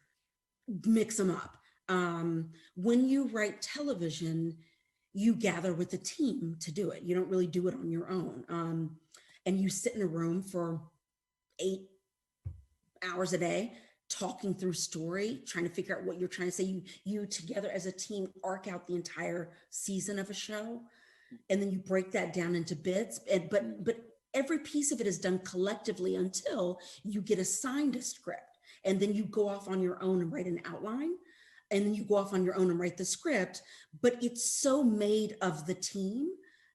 S2: mix them up. When you write television, you gather with a team to do it. You don't really do it on your own. And you sit in a room for 8 hours a day, talking through story, trying to figure out what you're trying to say. You together as a team arc out the entire season of a show, and then you break that down into bits. But every piece of it is done collectively until you get assigned a script, and then you go off on your own and write an outline, and then you go off on your own and write the script. But it's so made of the team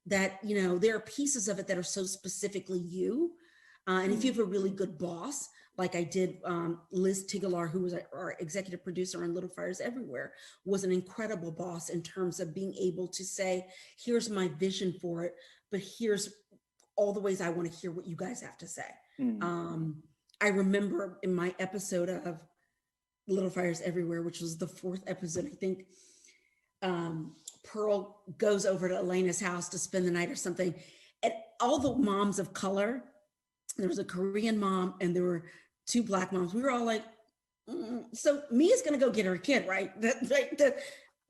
S2: that, you know, there are pieces of it that are so specifically you. And if you have a really good boss, like I did, Liz Tigelaar, who was our executive producer on Little Fires Everywhere, was an incredible boss in terms of being able to say, here's my vision for it, but here's all the ways I want to hear what you guys have to say. I remember in my episode of Little Fires Everywhere, which was the 4th episode, I think, Pearl goes over to Elena's house to spend the night or something. And all the moms of color, there was a Korean mom and there were 2 Black moms. We were all like, so Mia's gonna go get her kid, right?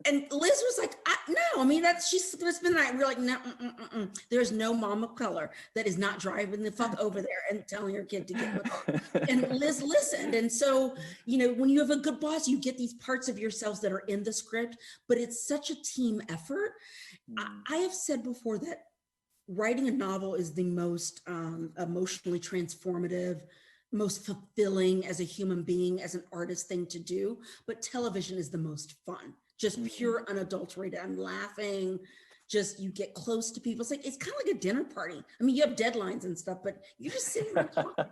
S2: And Liz was like, no, I mean, she's gonna spend the night. We're like, no, there's no mom of color that is not driving the fuck over there and telling her kid to get with her. And Liz listened. And so, you know, when you have a good boss, you get these parts of yourselves that are in the script, but it's such a team effort. I have said before that writing a novel is the most emotionally transformative, most fulfilling as a human being, as an artist thing to do, but television is the most fun, just pure unadulterated. I'm laughing, just you get close to people. It's kind of like a dinner party. I mean, you have deadlines and stuff, but you just sit there talking.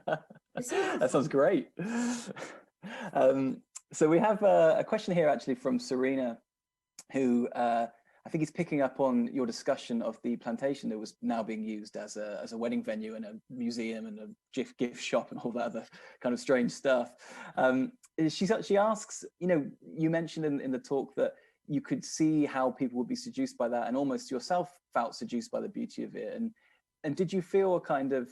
S1: That sounds great. So we have a question here actually from Serena, who I think he's picking up on your discussion of the plantation that was now being used as a wedding venue and a museum and a gift shop and all that other kind of strange stuff. She asks, you know, you mentioned in the talk that you could see how people would be seduced by that, and almost yourself felt seduced by the beauty of it. And did you feel a kind of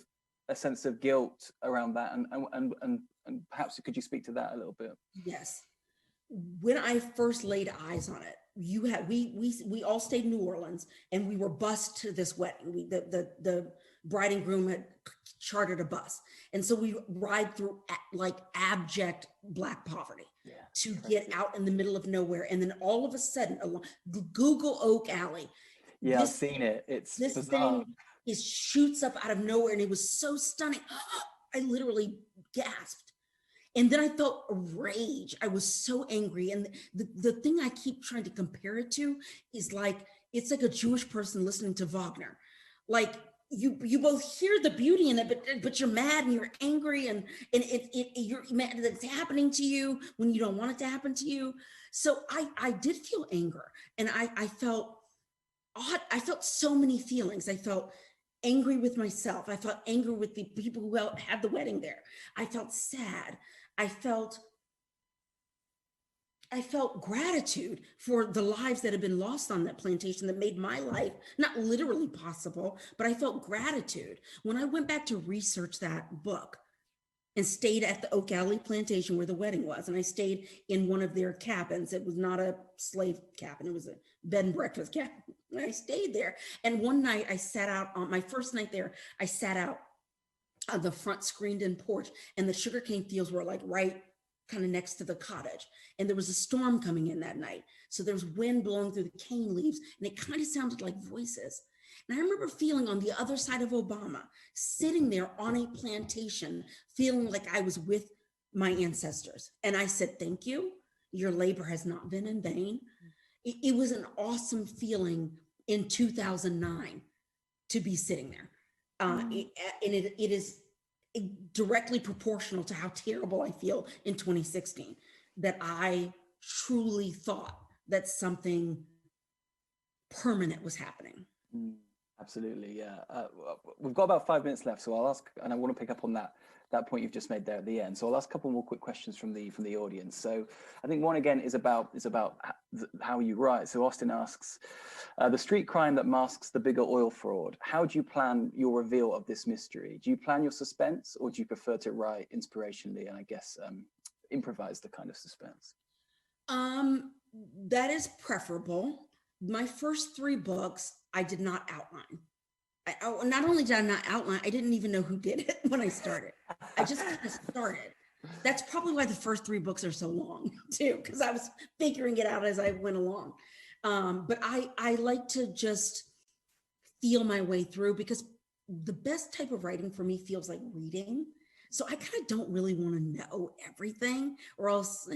S1: a sense of guilt around that? And perhaps could you speak to that a little bit?
S2: Yes. When I first laid eyes on it, we all stayed in New Orleans and we were bused to this wedding. The bride and groom had chartered a bus. And so we ride through like abject Black poverty to get out in the middle of nowhere. And then all of a sudden, along Google Oak Alley.
S1: Yeah, I've seen it. It's
S2: this
S1: bizarre.
S2: Thing shoots up out of nowhere, and it was so stunning. I literally gasped. And then I felt rage. I was so angry. And the thing I keep trying to compare it to is like, it's like a Jewish person listening to Wagner. Like you both hear the beauty in it, but you're mad and you're angry and you're mad that it's happening to you when you don't want it to happen to you. So I did feel anger, and I felt odd. I felt so many feelings. I felt angry with myself. I felt angry with the people who had the wedding there. I felt sad. I felt gratitude for the lives that had been lost on that plantation that made my life not literally possible, but I felt gratitude. When I went back to research that book and stayed at the Oak Alley plantation where the wedding was, and I stayed in one of their cabins. It was not a slave cabin, it was a bed and breakfast cabin. And I stayed there. And one night I sat out on my first night there, I sat out on the front screened in porch, and the sugarcane fields were like right kind of next to the cottage. And there was a storm coming in that night. So there was wind blowing through the cane leaves, and it kind of sounded like voices. And I remember feeling on the other side of Obama, sitting there on a plantation, feeling like I was with my ancestors. And I said, thank you. Your labor has not been in vain. It was an awesome feeling in 2009 to be sitting there. And it is directly proportional to how terrible I feel in 2016, that I truly thought that something permanent was happening.
S1: Absolutely, yeah. We've got about 5 minutes left, so I'll ask, and I want to pick up on that point you've just made there at the end. So I'll ask a couple more quick questions from the audience. So I think one again is about how you write. So Austin asks, the street crime that masks the bigger oil fraud. How do you plan your reveal of this mystery? Do you plan your suspense, or do you prefer to write inspirationally and I guess improvise the kind of suspense?
S2: That is preferable. My first 3 books, I did not outline. Not only did I not outline, I didn't even know who did it when I started. I just kind of started. That's probably why the first 3 books are so long too, because I was figuring it out as I went along. But I like to just feel my way through, because the best type of writing for me feels like reading. So I kind of don't really want to know everything, or else,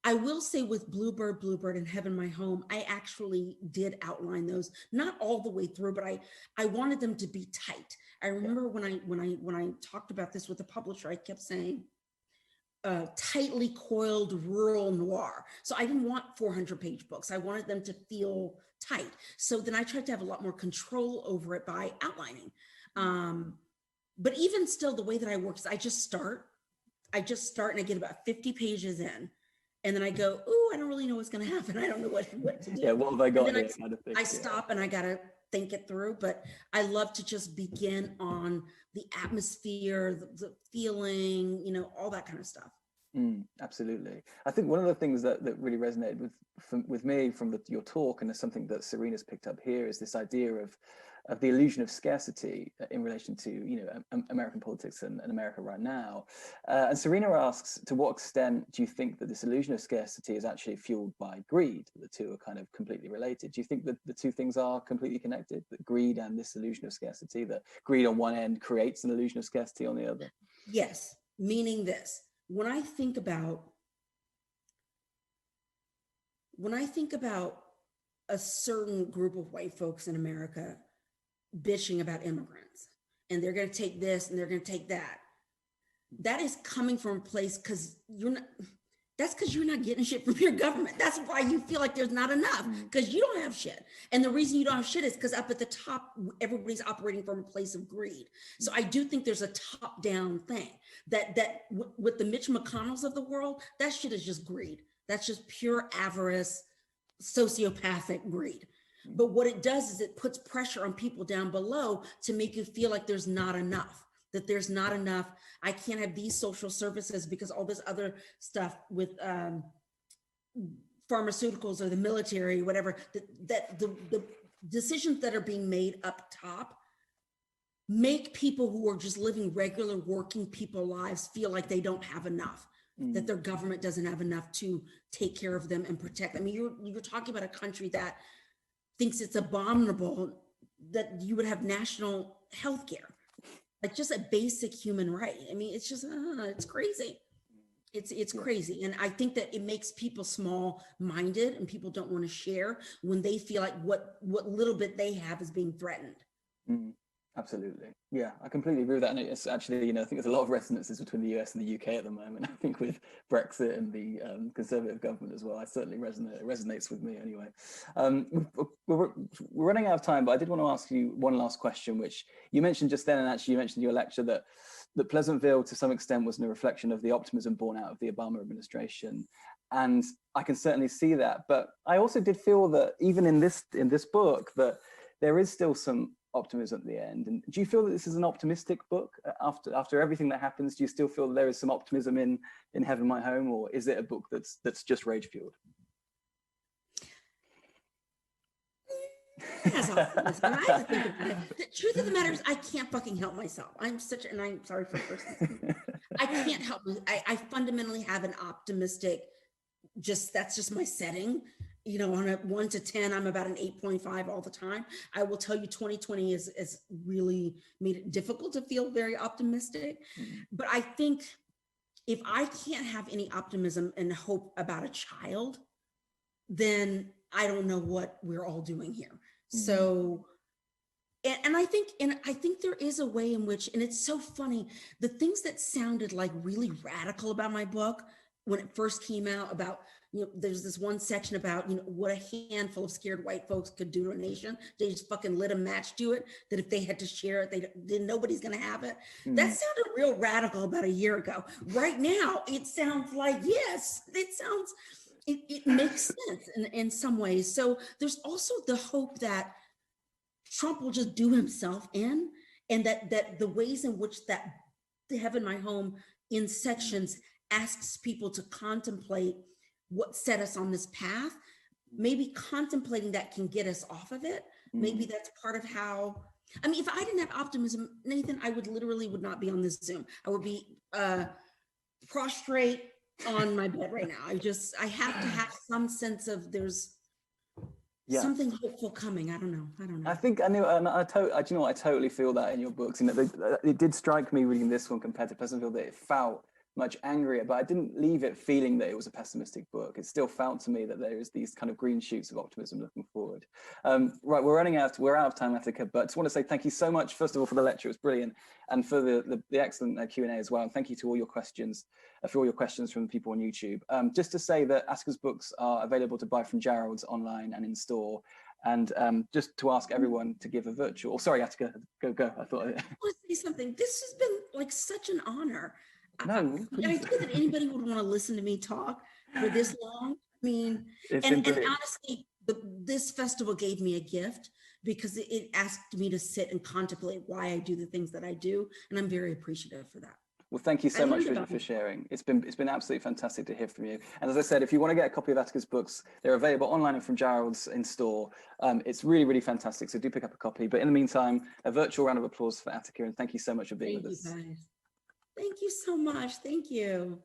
S2: I will say with Bluebird and Heaven My Home, I actually did outline those, not all the way through, but I wanted them to be tight. I remember when I talked about this with the publisher, I kept saying tightly coiled rural noir. So I didn't want 400-page books. I wanted them to feel tight. So then I tried to have a lot more control over it by outlining. But even still, the way that I work is I just start and I get about 50 pages in. And then I go, oh, I don't really know what's going to happen. I don't know what to do.
S1: Yeah, what have I got here?
S2: I stop and I got to think it through. But I love to just begin on the atmosphere, the feeling, all that kind of stuff.
S1: Absolutely. I think one of the things that really resonated with me from your talk, and is something that Serena's picked up here, is this idea of the illusion of scarcity in relation to American politics and America right now. And Serena asks, to what extent do you think that this illusion of scarcity is actually fueled by greed? The two are kind of completely related. Do you think that the two things are completely connected, that greed and this illusion of scarcity, that greed on one end creates an illusion of scarcity on the other?
S2: Yes, meaning this. When I think about a certain group of white folks in America bitching about immigrants, and they're going to take this and they're going to take that, that is coming from a place because you're not getting shit from your government. That's why you feel like there's not enough, because you don't have shit. And the reason you don't have shit is because up at the top, everybody's operating from a place of greed. So I do think there's a top-down thing that with the Mitch McConnells of the world, that shit is just greed. That's just pure avarice, sociopathic greed. But what it does is it puts pressure on people down below to make you feel like there's not enough. That there's not enough. I can't have these social services because all this other stuff with pharmaceuticals or the military, whatever, that the decisions that are being made up top make people who are just living regular working people lives feel like they don't have enough, that their government doesn't have enough to take care of them and protect. I mean, you're talking about a country that thinks it's abominable that you would have national health care. Like just a basic human right. I mean, it's just, it's crazy. It's crazy. And I think that it makes people small-minded, and people don't want to share when they feel like what little bit they have is being threatened.
S1: Absolutely. Yeah, I completely agree with that. And it's actually, I think there's a lot of resonances between the US and the UK at the moment. I think with Brexit and the Conservative government as well, it certainly resonates with me anyway. We're running out of time, but I did want to ask you one last question, which you mentioned just then, and actually you mentioned in your lecture that Pleasantville to some extent was a reflection of the optimism born out of the Obama administration. And I can certainly see that. But I also did feel that even in this book, that there is still some optimism at the end. And do you feel that this is an optimistic book after everything that happens? Do you still feel there is some optimism in Heaven My Home, or is it a book that's just rage fueled?
S2: Yes, optimism. I have to think about it. The truth of the matter is I can't fucking help myself. I'm sorry for person. I can't help it. I fundamentally have an optimistic, that's just my setting. On a 1 to 10, I'm about an 8.5 all the time. I will tell you 2020 is really made it difficult to feel very optimistic. But I think if I can't have any optimism and hope about a child, then I don't know what we're all doing here. So, and I think there is a way in which, and it's so funny, the things that sounded like really radical about my book when it first came out about, there's this one section about, what a handful of scared white folks could do to a nation. They just fucking lit a match to it, that if they had to share it, nobody's going to have it. That sounded real radical about a year ago. Right now, it sounds like, yes, it makes sense in some ways. So there's also the hope that Trump will just do himself in, and that the ways in which that Heaven My Home in sections asks people to contemplate what set us on this path. Maybe contemplating that can get us off of it. Maybe that's part of how, if I didn't have optimism, Nathan, I would not be on this Zoom. I would be prostrate on my bed right now. I have to have some sense of there's something hopeful coming. I don't know.
S1: I think I knew, and I totally feel that in your books. It did strike me reading this one compared to Pleasantville that it felt much angrier, but I didn't leave it feeling that it was a pessimistic book. It still felt to me that there is these kind of green shoots of optimism looking forward. Right, we're out of time, Attica, but I just want to say thank you so much, first of all, for the lecture. It was brilliant, and for the excellent Q&A as well. And thank you to all your questions, from the people on YouTube. Just to say that Attica's books are available to buy from Gerald's online and in store. And just to ask everyone to give a virtual, sorry, Attica, go. I thought I want
S2: to say something. This has been like such an honor.
S1: No,
S2: the idea that anybody would want to listen to me talk for this long. And honestly, this festival gave me a gift because it asked me to sit and contemplate why I do the things that I do, and I'm very appreciative for that.
S1: Well, thank you so much for sharing. It's been absolutely fantastic to hear from you. And as I said, if you want to get a copy of Attica's books, they're available online and from Gerald's in store. It's really, really fantastic. So do pick up a copy. But in the meantime, a virtual round of applause for Attica, and thank you so much for being with us.
S2: Thank you guys. Thank you so much. Thank you.